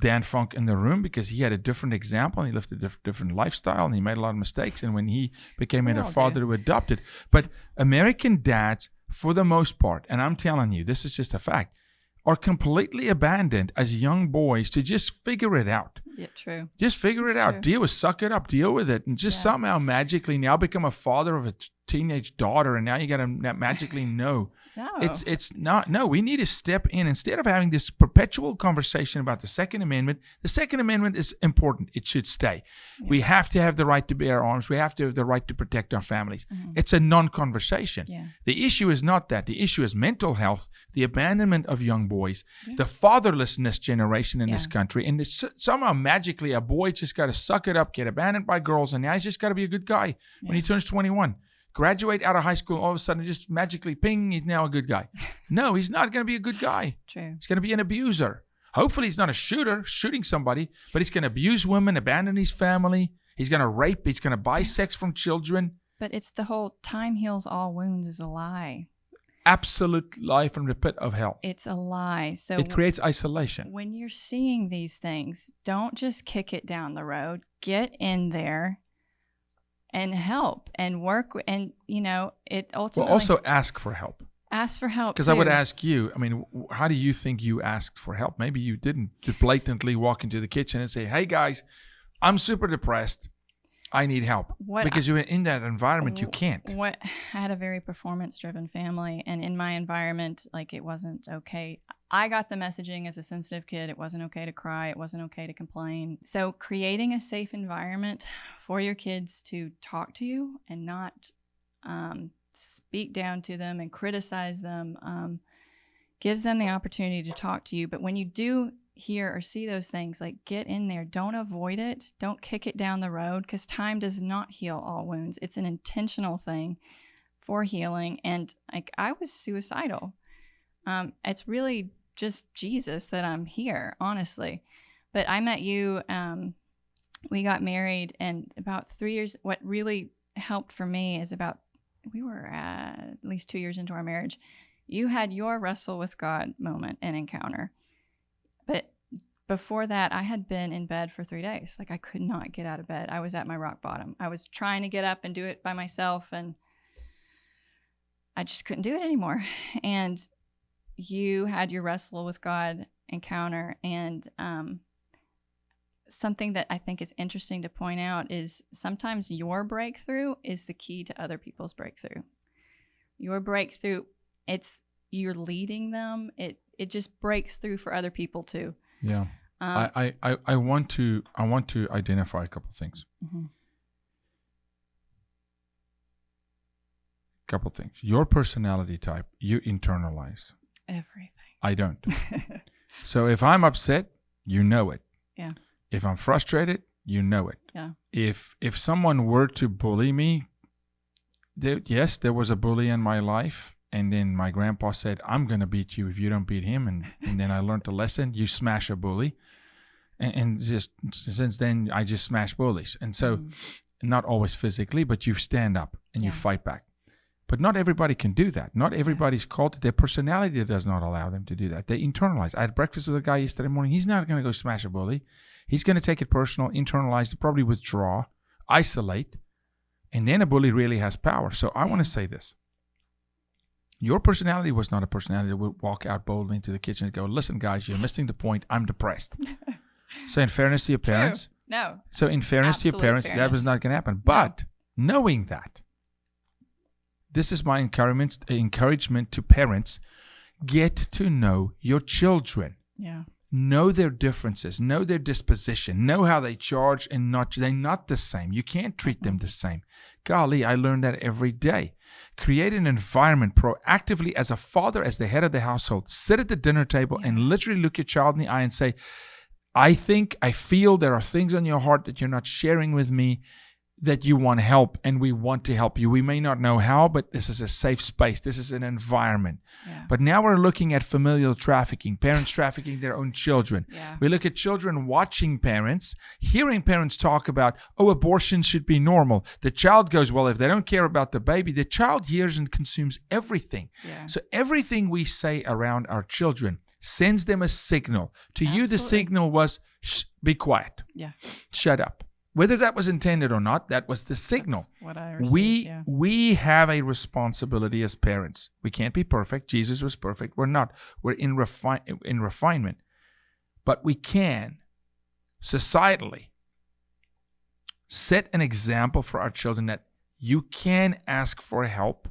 Speaker 1: Dan Funk, in the room, because he had a different example and he lived a different lifestyle and he made a lot of mistakes. And when he became a father who adopted. But American dads, for the most part, and I'm telling you, this is just a fact, are completely abandoned as young boys to just figure it out.
Speaker 2: Yeah, true.
Speaker 1: Just figure it out. Suck it up, deal with it, and just somehow magically now become a father of a teenage daughter, and now you got to magically know.
Speaker 2: No.
Speaker 1: It's not. No, we need to step in. Instead of having this perpetual conversation about the Second Amendment is important. It should stay. Yeah. We have to have the right to bear arms. We have to have the right to protect our families. Mm-hmm. It's a non-conversation. Yeah. The issue is not that. The issue is mental health, the abandonment of young boys, the fatherlessness generation in this country. And it's somehow magically a boy just got to suck it up, get abandoned by girls, and now he's just got to be a good guy when he turns 21. Graduate out of high school, all of a sudden, just magically, ping, he's now a good guy. No, he's not going to be a good guy.
Speaker 2: True.
Speaker 1: He's going to be an abuser. Hopefully, he's not a shooter, shooting somebody, but he's going to abuse women, abandon his family. He's going to rape. He's going to buy sex from children.
Speaker 2: But it's the whole time heals all wounds is a lie.
Speaker 1: Absolute lie from the pit of hell.
Speaker 2: It's a lie. So
Speaker 1: it creates isolation.
Speaker 2: When you're seeing these things, don't just kick it down the road. Get in there and help and work, and it ultimately.
Speaker 1: Well, also ask for help.
Speaker 2: Ask for help.
Speaker 1: Because I would ask you, I mean, how do you think you asked for help? Maybe you didn't just blatantly walk into the kitchen and say, "Hey guys, I'm super depressed. I need help." Because you're in that environment, you can't.
Speaker 2: I had a very performance-driven family, and in my environment, like, it wasn't okay. I got the messaging as a sensitive kid. It wasn't okay to cry. It wasn't okay to complain. So creating a safe environment for your kids to talk to you and not speak down to them and criticize them gives them the opportunity to talk to you. But when you do hear or see those things, like, get in there. Don't avoid it. Don't kick it down the road, because time does not heal all wounds. It's an intentional thing for healing. And like, I was suicidal. It's really just Jesus that I'm here, honestly. But I met you, we got married, and about 3 years, what really helped for me is we were at least 2 years into our marriage. You had your wrestle with God moment and encounter. But before that, I had been in bed for 3 days. Like, I could not get out of bed. I was at my rock bottom. I was trying to get up and do it by myself, and I just couldn't do it anymore. And you had your wrestle with God encounter. And something that I think is interesting to point out is sometimes your breakthrough is the key to other people's breakthrough. Your breakthrough, you're leading them. It just breaks through for other people too.
Speaker 1: Yeah. I want to identify a couple things. Mm-hmm. Couple things. Your personality type, you internalize
Speaker 2: everything.
Speaker 1: I don't. So if I'm upset, you know it.
Speaker 2: Yeah.
Speaker 1: If I'm frustrated, you know it.
Speaker 2: Yeah.
Speaker 1: If someone were to bully me, there was a bully in my life. And then my grandpa said, I'm going to beat you if you don't beat him. And then I learned a lesson. You smash a bully. And just since then, I just smash bullies. And so not always physically, but you stand up and you fight back. But not everybody can do that. Not everybody's called to. Their personality does not allow them to do that. They internalize. I had breakfast with a guy yesterday morning. He's not going to go smash a bully. He's going to take it personal, internalize, probably withdraw, isolate. And then a bully really has power. So I want to say this. Your personality was not a personality that would walk out boldly into the kitchen and go, listen, guys, you're missing the point. I'm depressed. So in fairness to your parents.
Speaker 2: True. No.
Speaker 1: So in fairness to your parents, that was not going to happen. But knowing that, this is my encouragement to parents. Get to know your children.
Speaker 2: Yeah.
Speaker 1: Know their differences. Know their disposition. Know how they charge and not. They're not the same. You can't treat them the same. Golly, I learn that every day. Create an environment proactively as a father, as the head of the household. Sit at the dinner table and literally look your child in the eye and say, I feel there are things on your heart that you're not sharing with me, that you want help, and we want to help you. We may not know how, but this is a safe space. This is an environment. Yeah. But now we're looking at familial trafficking, parents trafficking their own children. Yeah. We look at children watching parents, hearing parents talk about, abortion should be normal. The child goes, well, if they don't care about the baby, the child hears and consumes everything. Yeah. So everything we say around our children sends them a signal. To you, the signal was, be quiet. Yeah. Shut up. Whether that was intended or not, that was the signal. That's what I received, we have a responsibility as parents. We can't be perfect. Jesus was perfect. We're not. We're in refinement. But we can, societally, set an example for our children that you can ask for help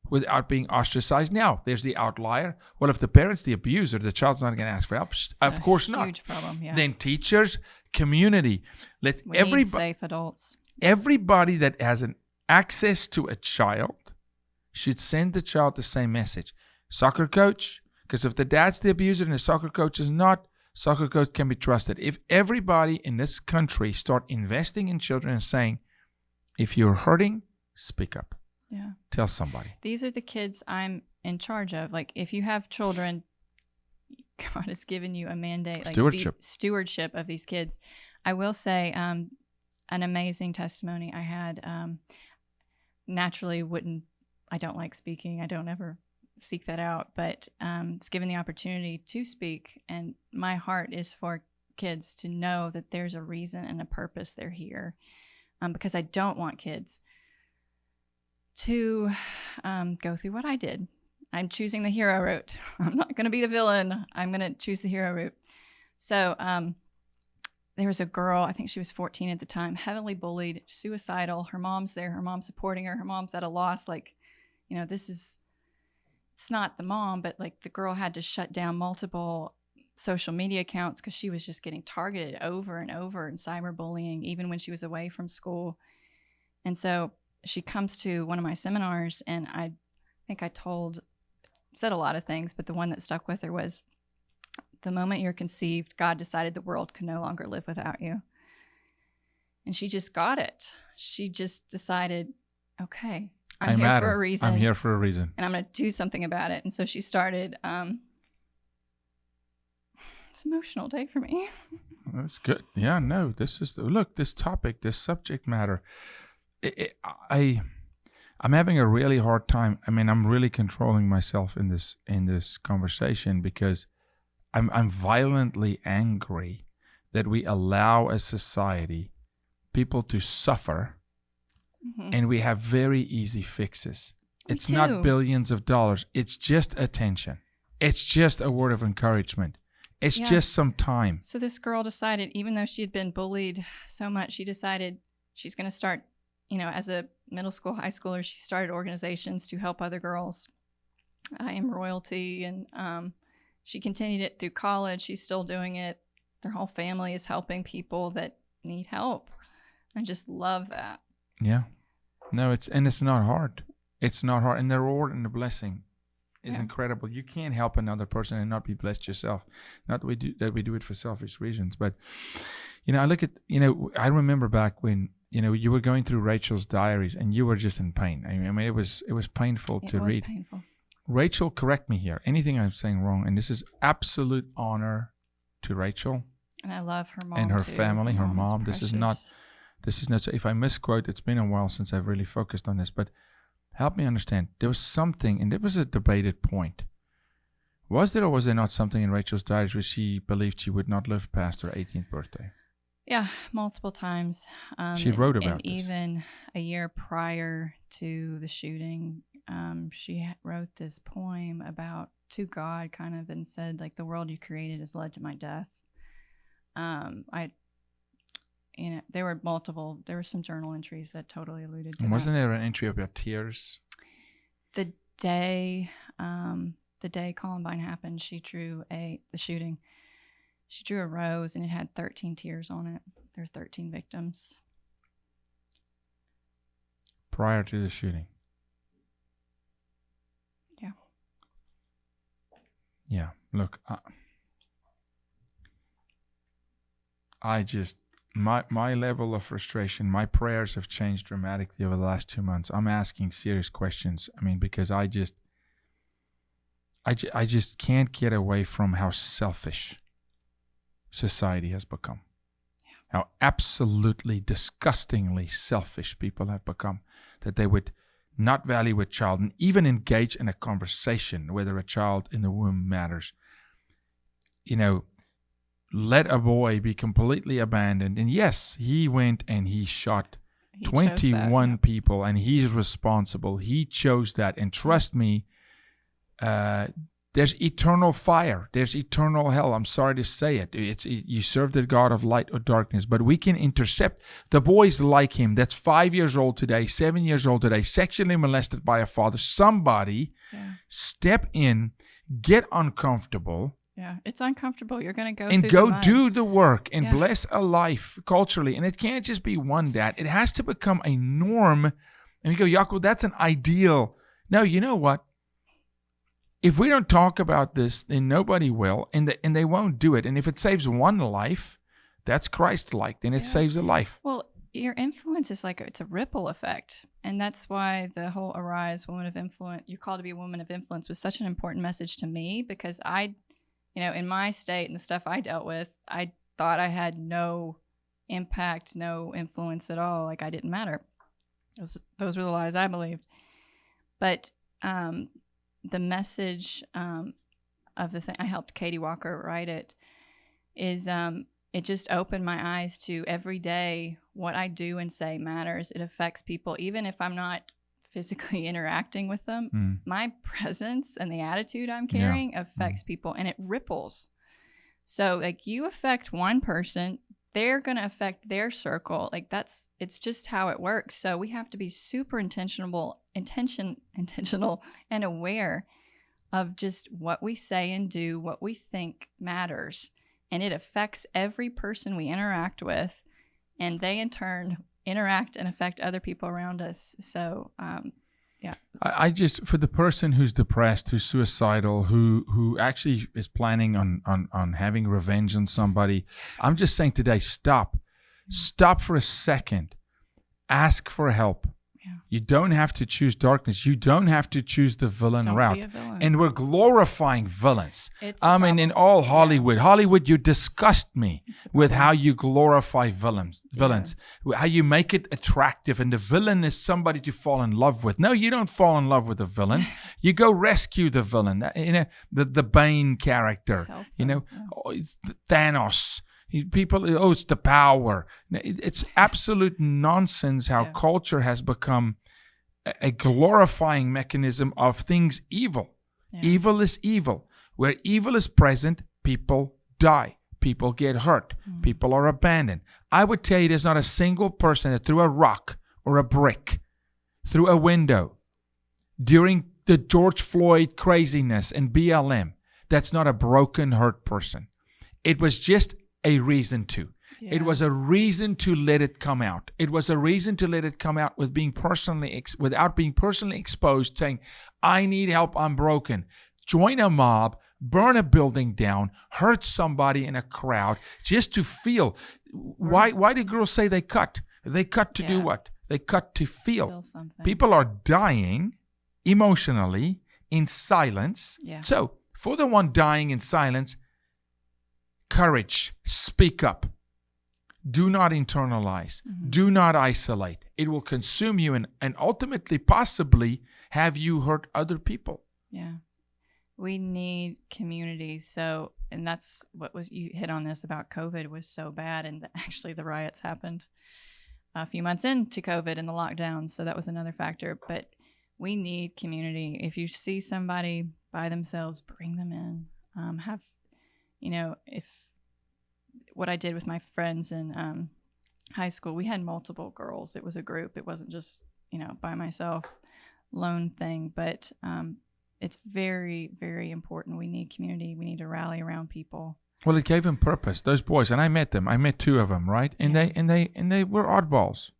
Speaker 1: without being ostracized. Now, there's the outlier. Well, if the parent's the abuser, the child's not going to ask for help. Of course not. Huge problem, yeah. Then teachers, community. We need
Speaker 2: safe adults.
Speaker 1: Everybody that has an access to a child should send the child the same message. Soccer coach, because if the dad's the abuser and the soccer coach is not, soccer coach can be trusted. If everybody in this country start investing in children and saying, if you're hurting, speak up. Yeah. Tell somebody.
Speaker 2: These are the kids I'm in charge of. Like, if you have children, God has given you a mandate, like stewardship of these kids. I will say, an amazing testimony I had. Naturally, I don't like speaking. I don't ever seek that out, but it's given the opportunity to speak, and my heart is for kids to know that there's a reason and a purpose they're here, because I don't want kids to go through what I did. I'm choosing the hero route. I'm not going to be the villain. I'm going to choose the hero route. So there was a girl, I think she was 14 at the time, heavily bullied, suicidal. Her mom's there. Her mom's supporting her. Her mom's at a loss. Like, it's not the mom, but like the girl had to shut down multiple social media accounts because she was just getting targeted over and over in cyberbullying, even when she was away from school. And so she comes to one of my seminars, and I think I said a lot of things, but the one that stuck with her was, the moment you're conceived, God decided the world could no longer live without you. And she just got it. She just decided, okay, I'm here for a reason.
Speaker 1: I'm here for a reason.
Speaker 2: And I'm going to do something about it. And so she started, it's an emotional day for me.
Speaker 1: That's good. Yeah, no, this topic, this subject matter, I'm having a really hard time. I mean, I'm really controlling myself in this conversation because I'm violently angry that we allow as society people to suffer, and we have very easy fixes. It's not billions of dollars. It's just attention. It's just a word of encouragement. It's just some time.
Speaker 2: So this girl decided, even though she had been bullied so much, she decided she's going to start, as a middle school, high schooler, she started organizations to help other girls in royalty, and she continued it through college. She's still doing it. Their whole family is helping people that need help. I just love that.
Speaker 1: Yeah. No, it's not hard. It's not hard. And the reward and the blessing is incredible. You can't help another person and not be blessed yourself. Not that we do it for selfish reasons, but I look at, I remember back when you were going through Rachel's diaries and you were just in pain. I mean, it was painful to read.
Speaker 2: It was painful.
Speaker 1: Rachel, correct me here. Anything I'm saying wrong, and this is absolute honor to Rachel.
Speaker 2: And I love her mom
Speaker 1: and her
Speaker 2: too.
Speaker 1: family, her mom. This is not. So if I misquote, it's been a while since I've really focused on this, but help me understand. There was something, and it was a debated point. Was there or was there not something in Rachel's diaries where she believed she would not live past her 18th birthday?
Speaker 2: Yeah, multiple times.
Speaker 1: She wrote about this.
Speaker 2: Even a year prior to the shooting, she wrote this poem to God, kind of, and said, like, the world you created has led to my death. There were some journal entries that totally alluded to
Speaker 1: and wasn't
Speaker 2: that.
Speaker 1: there an entry about tears?
Speaker 2: The day Columbine happened, she drew the shooting. She drew a rose and it had 13 tears on it. There were 13 victims.
Speaker 1: Prior to the shooting.
Speaker 2: Yeah.
Speaker 1: Yeah. Look, my level of frustration, my prayers have changed dramatically over the last 2 months. I'm asking serious questions. I mean, because I just can't get away from how selfish society has become. Yeah. How absolutely disgustingly selfish people have become, that they would not value a child and even engage in a conversation whether a child in the womb matters. Let a boy be completely abandoned. And yes, he went and he shot 21 people, and he's responsible. He chose that. And trust me, there's eternal fire. There's eternal hell. I'm sorry to say it. You serve the God of light or darkness, but we can intercept. The boys like him, that's 5 years old today, 7 years old today, sexually molested by a father. Somebody step in, get uncomfortable.
Speaker 2: Yeah, it's uncomfortable. You're going to go
Speaker 1: and
Speaker 2: through
Speaker 1: go
Speaker 2: the mud.
Speaker 1: do the work and bless a life culturally. And it can't just be one dad. It has to become a norm. And we go, Jaco, that's an ideal. No, you know what? If we don't talk about this, then nobody will, and they won't do it. And if it saves one life, that's Christ-like. Then it saves a life.
Speaker 2: Well, your influence is it's a ripple effect. And that's why the whole Arise, Woman of Influence, you're called to be a woman of influence, was such an important message to me, because in my state and the stuff I dealt with, I thought I had no impact, no influence at all. Like, I didn't matter. Those were the lies I believed. But the message of the thing, I helped Katie Walker write it, is it just opened my eyes to every day what I do and say matters. It affects people, even if I'm not physically interacting with them. My presence and the attitude I'm carrying affects people, and it ripples. So you affect one person, they're going to affect their circle. It's just how it works. So we have to be super intentional and aware of just what we say and do, what we think matters. And it affects every person we interact with, and they in turn interact and affect other people around us. So,
Speaker 1: I just, for the person who's depressed, who's suicidal, who actually is planning on having revenge on somebody, I'm just saying today, stop for a second, ask for help. You don't have to choose darkness. You don't have to choose the villain route.
Speaker 2: Be a villain.
Speaker 1: And we're glorifying villains. In all Hollywood. Hollywood, you disgust me with how you glorify villains. How you make it attractive. And the villain is somebody to fall in love with. No, you don't fall in love with the villain. You go rescue the villain. The Bane character. Thanos. People, it's the power. It's absolute nonsense how culture has become a glorifying mechanism of things evil. Yeah. Evil is evil. Where evil is present, people die. People get hurt. People are abandoned. I would tell you there's not a single person that threw a rock or a brick through a window during the George Floyd craziness and BLM that's not a broken, hurt person. It was just a reason to. Yeah. It was a reason to let it come out. It was a reason to let it come out without being personally exposed, saying, I need help, I'm broken. Join a mob, burn a building down, hurt somebody in a crowd just to feel. Why do girls say they cut? They cut to do what? They cut to feel.
Speaker 2: Feel something.
Speaker 1: People are dying emotionally in silence.
Speaker 2: Yeah.
Speaker 1: So, for the one dying in silence, courage, speak up. Do not internalize.
Speaker 2: Mm-hmm.
Speaker 1: Do not isolate. It will consume you and ultimately, possibly, have you hurt other people.
Speaker 2: Yeah. We need community. So, and that's what was, you hit on this about COVID was so bad. And actually the riots happened a few months into COVID and the lockdowns. So that was another factor. But we need community. If you see somebody by themselves, bring them in. Have, if what I did with my friends in high school, we had multiple girls. It was a group. It wasn't just, by myself, lone thing. But it's very, very important. We need community. We need to rally around people.
Speaker 1: Well, it gave them purpose. Those boys, and I met them. I met 2 of them, right? And they were oddballs.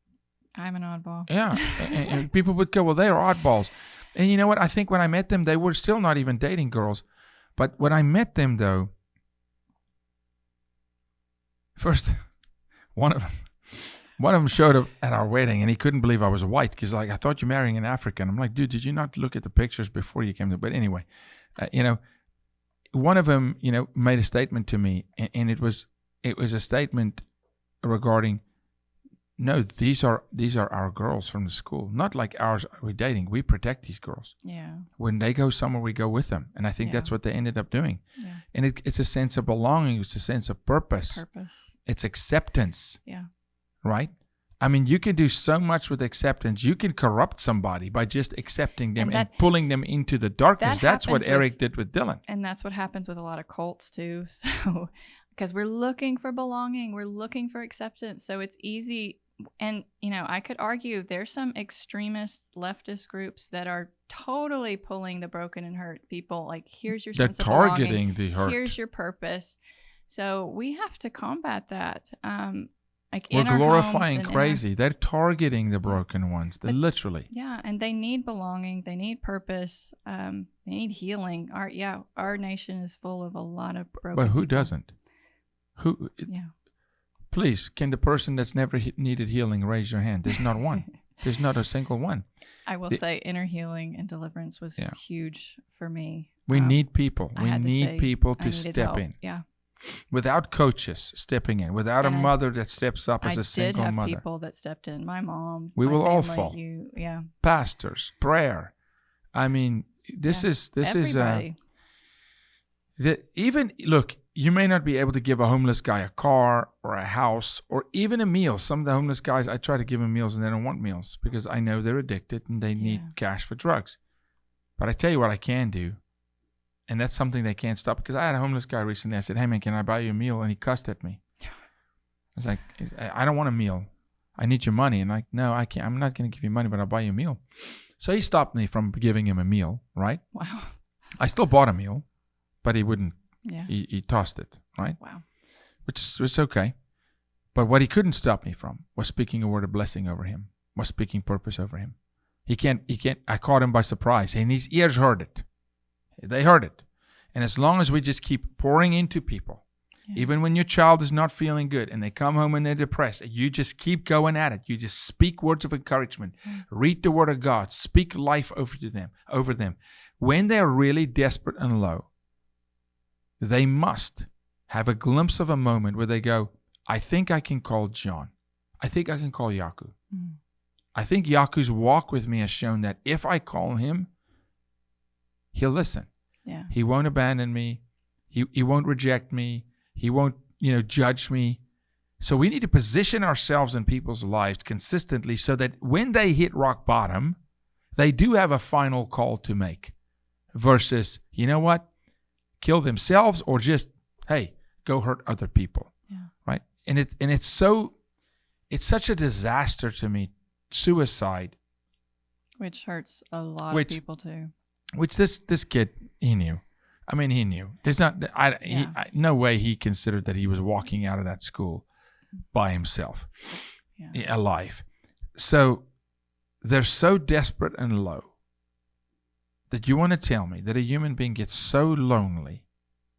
Speaker 2: I'm an oddball.
Speaker 1: Yeah, and people would go, well, they are oddballs. And you know what? I think when I met them, they were still not even dating girls. But when I met them, though, first, one of them showed up at our wedding, and he couldn't believe I was white because, like, I thought you're marrying an African. I'm like, dude, did you not look at the pictures before you came to? But anyway, one of them, made a statement to me, and it was a statement regarding, no, these are our girls from the school, not like ours. We're dating. We protect these girls.
Speaker 2: Yeah.
Speaker 1: When they go somewhere, we go with them, and I think that's what they ended up doing.
Speaker 2: Yeah.
Speaker 1: And it's a sense of belonging. It's a sense of purpose. It's acceptance.
Speaker 2: Yeah.
Speaker 1: Right? I mean, you can do so much with acceptance. You can corrupt somebody by just accepting them and pulling them into the darkness. That's what Eric did with Dylan.
Speaker 2: And that's what happens with a lot of cults too. So, because we're looking for belonging, we're looking for acceptance. So it's easy. And, I could argue there's some extremist leftist groups that are totally pulling the broken and hurt people. Like, here's your sense of belonging.
Speaker 1: They're targeting the hurt.
Speaker 2: Here's your purpose. So we have to combat that.
Speaker 1: We're glorifying crazy. They're targeting the broken ones. They're literally.
Speaker 2: Yeah, and they need belonging. They need purpose. They need healing. Our nation is full of a lot of broken
Speaker 1: But who
Speaker 2: people.
Speaker 1: doesn't? Please, can the person that's never needed healing raise your hand? There's not one. There's not a single one.
Speaker 2: I will say inner healing and deliverance was huge for me.
Speaker 1: We need people. We need people to step in.
Speaker 2: Yeah.
Speaker 1: Without coaches stepping in, without a mother that steps up as a single mother.
Speaker 2: I did have people that stepped in. My mom.
Speaker 1: We will all fall.
Speaker 2: Yeah.
Speaker 1: Pastors, prayer. I mean, this is even look. You may not be able to give a homeless guy a car or a house or even a meal. Some of the homeless guys, I try to give them meals and they don't want meals because I know they're addicted and they need cash for drugs. But I tell you what I can do. And that's something they can't stop. Because I had a homeless guy recently. I said, hey, man, can I buy you a meal? And he cussed at me. I was like, I don't want a meal. I need your money. And like, no, I can't. I'm not going to give you money, but I'll buy you a meal. So he stopped me from giving him a meal, right?
Speaker 2: Wow.
Speaker 1: I still bought a meal, but he wouldn't.
Speaker 2: Yeah.
Speaker 1: He tossed it, right?
Speaker 2: Wow.
Speaker 1: Which was okay. But what he couldn't stop me from was speaking a word of blessing over him, was speaking purpose over him. He can't, I caught him by surprise, and his ears heard it. They heard it. And as long as we just keep pouring into people, even when your child is not feeling good and they come home and they're depressed, you just keep going at it. You just speak words of encouragement, read the word of God, speak life over them. When they're really desperate and low, they must have a glimpse of a moment where they go, I think I can call John. I think I can call Jaco. I think Jaco's walk with me has shown that if I call him, he'll listen.
Speaker 2: Yeah.
Speaker 1: He won't abandon me. He won't reject me. He won't, judge me. So we need to position ourselves in people's lives consistently so that when they hit rock bottom, they do have a final call to make versus, you know what? Kill themselves or just, hey, go hurt other people.
Speaker 2: Yeah.
Speaker 1: Right? And it's such a disaster to me, suicide.
Speaker 2: Which hurts a lot of people too.
Speaker 1: Which this kid, he knew. I mean, he knew. There's not, no way he considered that he was walking out of that school by himself, alive. So they're so desperate and low that you want to tell me that a human being gets so lonely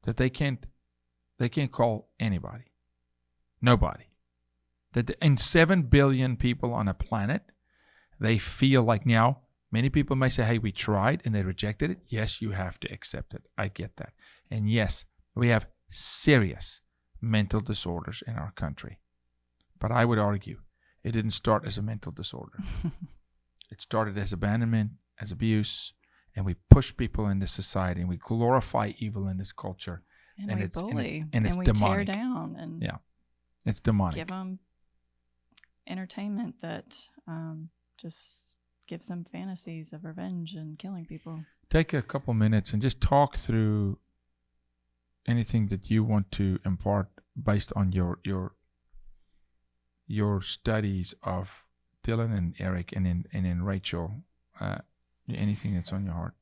Speaker 1: that they can't call anybody, nobody. And 7 billion people on a planet, they feel like now, many people may say, hey, we tried and they rejected it. Yes, you have to accept it. I get that. And yes, we have serious mental disorders in our country. But I would argue it didn't start as a mental disorder. It started as abandonment, as abuse, and we push people into society and we glorify evil in this culture.
Speaker 2: And we bully.
Speaker 1: And it's
Speaker 2: we
Speaker 1: demonic.
Speaker 2: tear down. And
Speaker 1: it's demonic.
Speaker 2: give them entertainment that just gives them fantasies of revenge and killing people.
Speaker 1: Take a couple minutes and just talk through anything that you want to impart based on your studies of Dylan and Eric and in Rachel. Anything that's on your heart.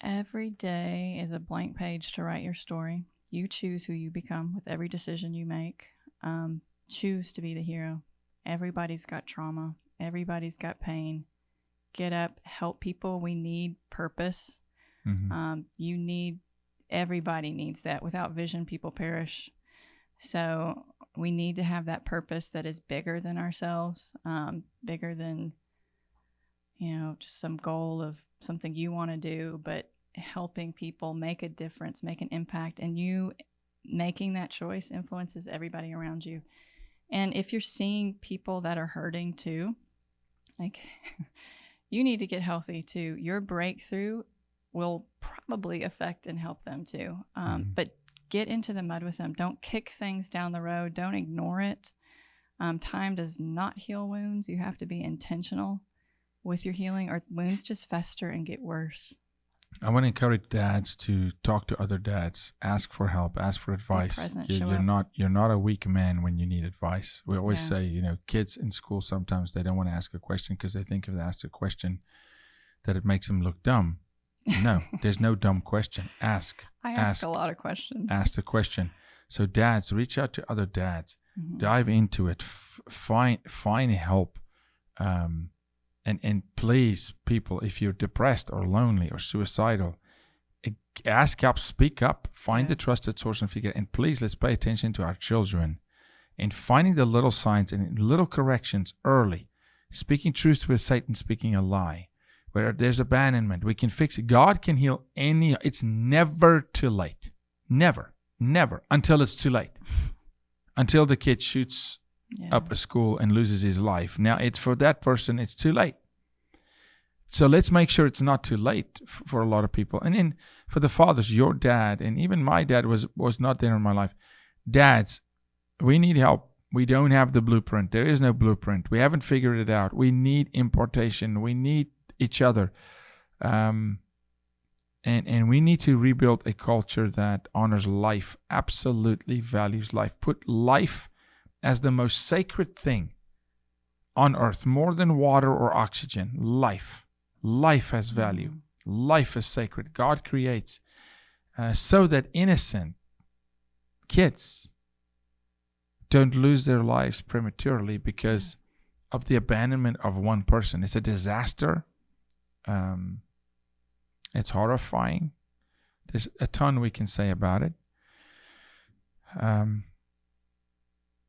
Speaker 2: Every day is a blank page to write your story. You choose who you become with every decision you make. Choose to be the hero. Everybody's got trauma. Everybody's got pain. Get up, help people. We need purpose. Mm-hmm. Everybody needs that. Without vision, people perish. So we need to have that purpose that is bigger than ourselves, bigger than, just some goal of something you want to do, but helping people make a difference, make an impact. And you making that choice influences everybody around you. And if you're seeing people that are hurting too, like you need to get healthy too. Your breakthrough will probably affect and help them too. But get into the mud with them. Don't kick things down the road. Don't ignore it. Time does not heal wounds. You have to be intentional with your healing, or wounds just fester and get worse.
Speaker 1: I want to encourage dads to talk to other dads, ask for help, ask for advice. You're not a weak man when you need advice. We always say, kids in school sometimes they don't want to ask a question because they think if they ask a question that it makes them look dumb. No, there's no dumb question. Ask.
Speaker 2: I ask a lot of questions.
Speaker 1: Ask the question. So dads, reach out to other dads. Mm-hmm. Dive into it. Find help. And please, people, if you're depressed or lonely or suicidal, ask help, speak up, find the trusted source and figure. And please, let's pay attention to our children and finding the little signs and little corrections early. Speaking truth with Satan, speaking a lie. Where there's abandonment, we can fix it. God can heal it's never too late. Never, until it's too late. Until the kid shoots up a school and loses his life. Now, it's for that person, it's too late. So let's make sure it's not too late for a lot of people. And then for the fathers, your dad, and even my dad was not there in my life. Dads, we need help. We don't have the blueprint. There is no blueprint. We haven't figured it out. We need impartation. We need each other. And we need to rebuild a culture that honors life, absolutely values life. Put life as the most sacred thing on earth, more than water or oxygen. Life has value. Life is sacred. God creates so that innocent kids don't lose their lives prematurely because of the abandonment of one person. It's a disaster. It's horrifying. There's a ton we can say about it.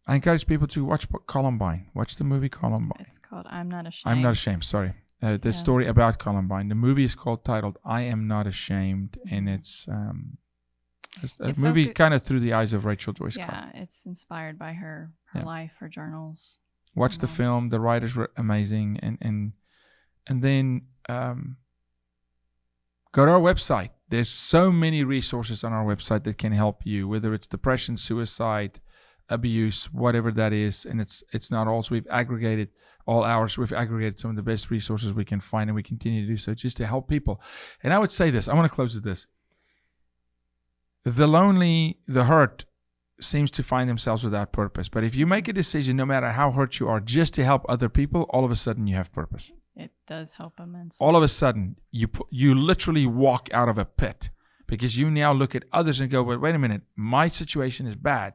Speaker 1: I encourage people to watch Columbine. Watch the movie Columbine.
Speaker 2: It's called I'm Not Ashamed.
Speaker 1: I'm Not Ashamed, sorry. The story about Columbine. The movie is titled I Am Not Ashamed, and it's a movie kind of through the eyes of Rachel Joyce Carr.
Speaker 2: Yeah, it's inspired by her life, her journals.
Speaker 1: Watch the film. The writers were amazing. And then go to our website. There's so many resources on our website that can help you, whether it's depression, suicide, abuse, whatever that is. And it's not all. So we've aggregated all ours. We've aggregated some of the best resources we can find, and we continue to do so just to help people. And I would say this. I want to close with this. The lonely, the hurt seems to find themselves without purpose. But if you make a decision, no matter how hurt you are, just to help other people, all of a sudden you have purpose.
Speaker 2: It does help immensely.
Speaker 1: All of a sudden, you literally walk out of a pit because you now look at others and go, well, wait a minute, my situation is bad,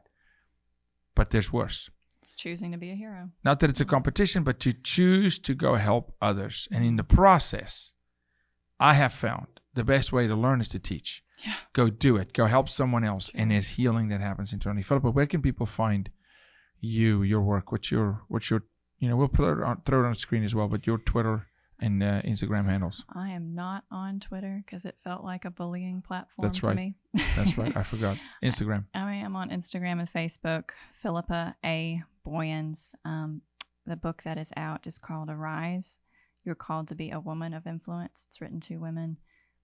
Speaker 1: but there's worse.
Speaker 2: It's choosing to be a hero.
Speaker 1: Not that it's a competition, but to choose to go help others. And in the process, I have found the best way to learn is to teach.
Speaker 2: Yeah.
Speaker 1: Go do it. Go help someone else. And there's healing that happens internally. Philippa, where can people find your work. What's your we'll throw it on the screen as well, but your Twitter and Instagram handles.
Speaker 2: I am not on Twitter because it felt like a bullying platform
Speaker 1: That's
Speaker 2: to
Speaker 1: right.
Speaker 2: me.
Speaker 1: That's right. I forgot. Instagram.
Speaker 2: I am on Instagram and Facebook, Philippa A. Booyens. The book that is out is called Arise. You're Called to Be a Woman of Influence. It's written to women.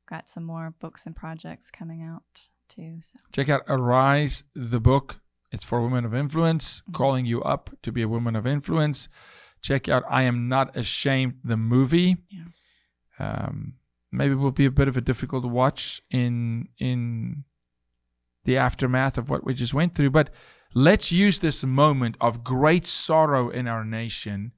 Speaker 2: Got some more books and projects coming out too. So.
Speaker 1: Check out Arise, the book. It's for women of influence, calling you up to be a woman of influence. Check out I Am Not Ashamed, the movie.
Speaker 2: Yeah.
Speaker 1: Maybe it will be a bit of a difficult watch in the aftermath of what we just went through, but let's use this moment of great sorrow in our nation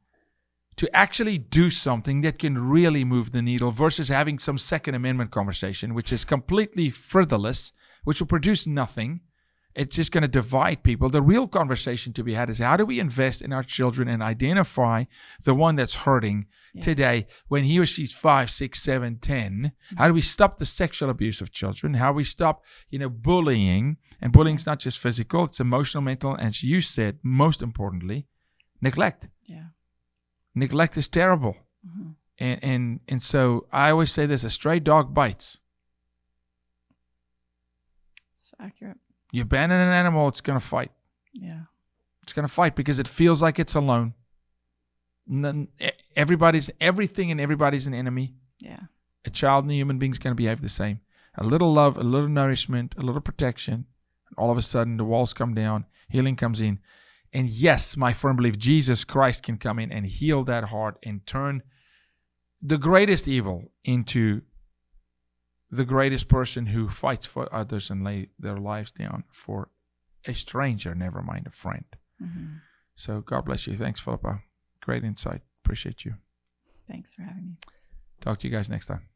Speaker 1: to actually do something that can really move the needle versus having some Second Amendment conversation, which is completely frivolous, which will produce nothing. It's just going to divide people. The real conversation to be had is how do we invest in our children and identify the one that's hurting today when he or she's 5, 6, 7, 10? How do we stop the sexual abuse of children? How do we stop, bullying? And bullying is not just physical, it's emotional, mental, and as you said, most importantly, neglect.
Speaker 2: Yeah.
Speaker 1: Neglect is terrible. Mm-hmm. And so I always say this, a stray dog bites.
Speaker 2: It's accurate. You
Speaker 1: abandon an animal, it's going to fight.
Speaker 2: Yeah.
Speaker 1: It's going to fight because it feels like it's alone. Everything and everybody's an enemy.
Speaker 2: Yeah.
Speaker 1: A child and a human being is going to behave the same. A little love, a little nourishment, a little protection. And all of a sudden, the walls come down, healing comes in. And yes, my firm belief, Jesus Christ can come in and heal that heart and turn the greatest evil into the greatest person who fights for others and lay their lives down for a stranger, never mind a friend. Mm-hmm. So God bless you. Thanks, Philippa. Great insight. Appreciate you.
Speaker 2: Thanks for having me.
Speaker 1: Talk to you guys next time.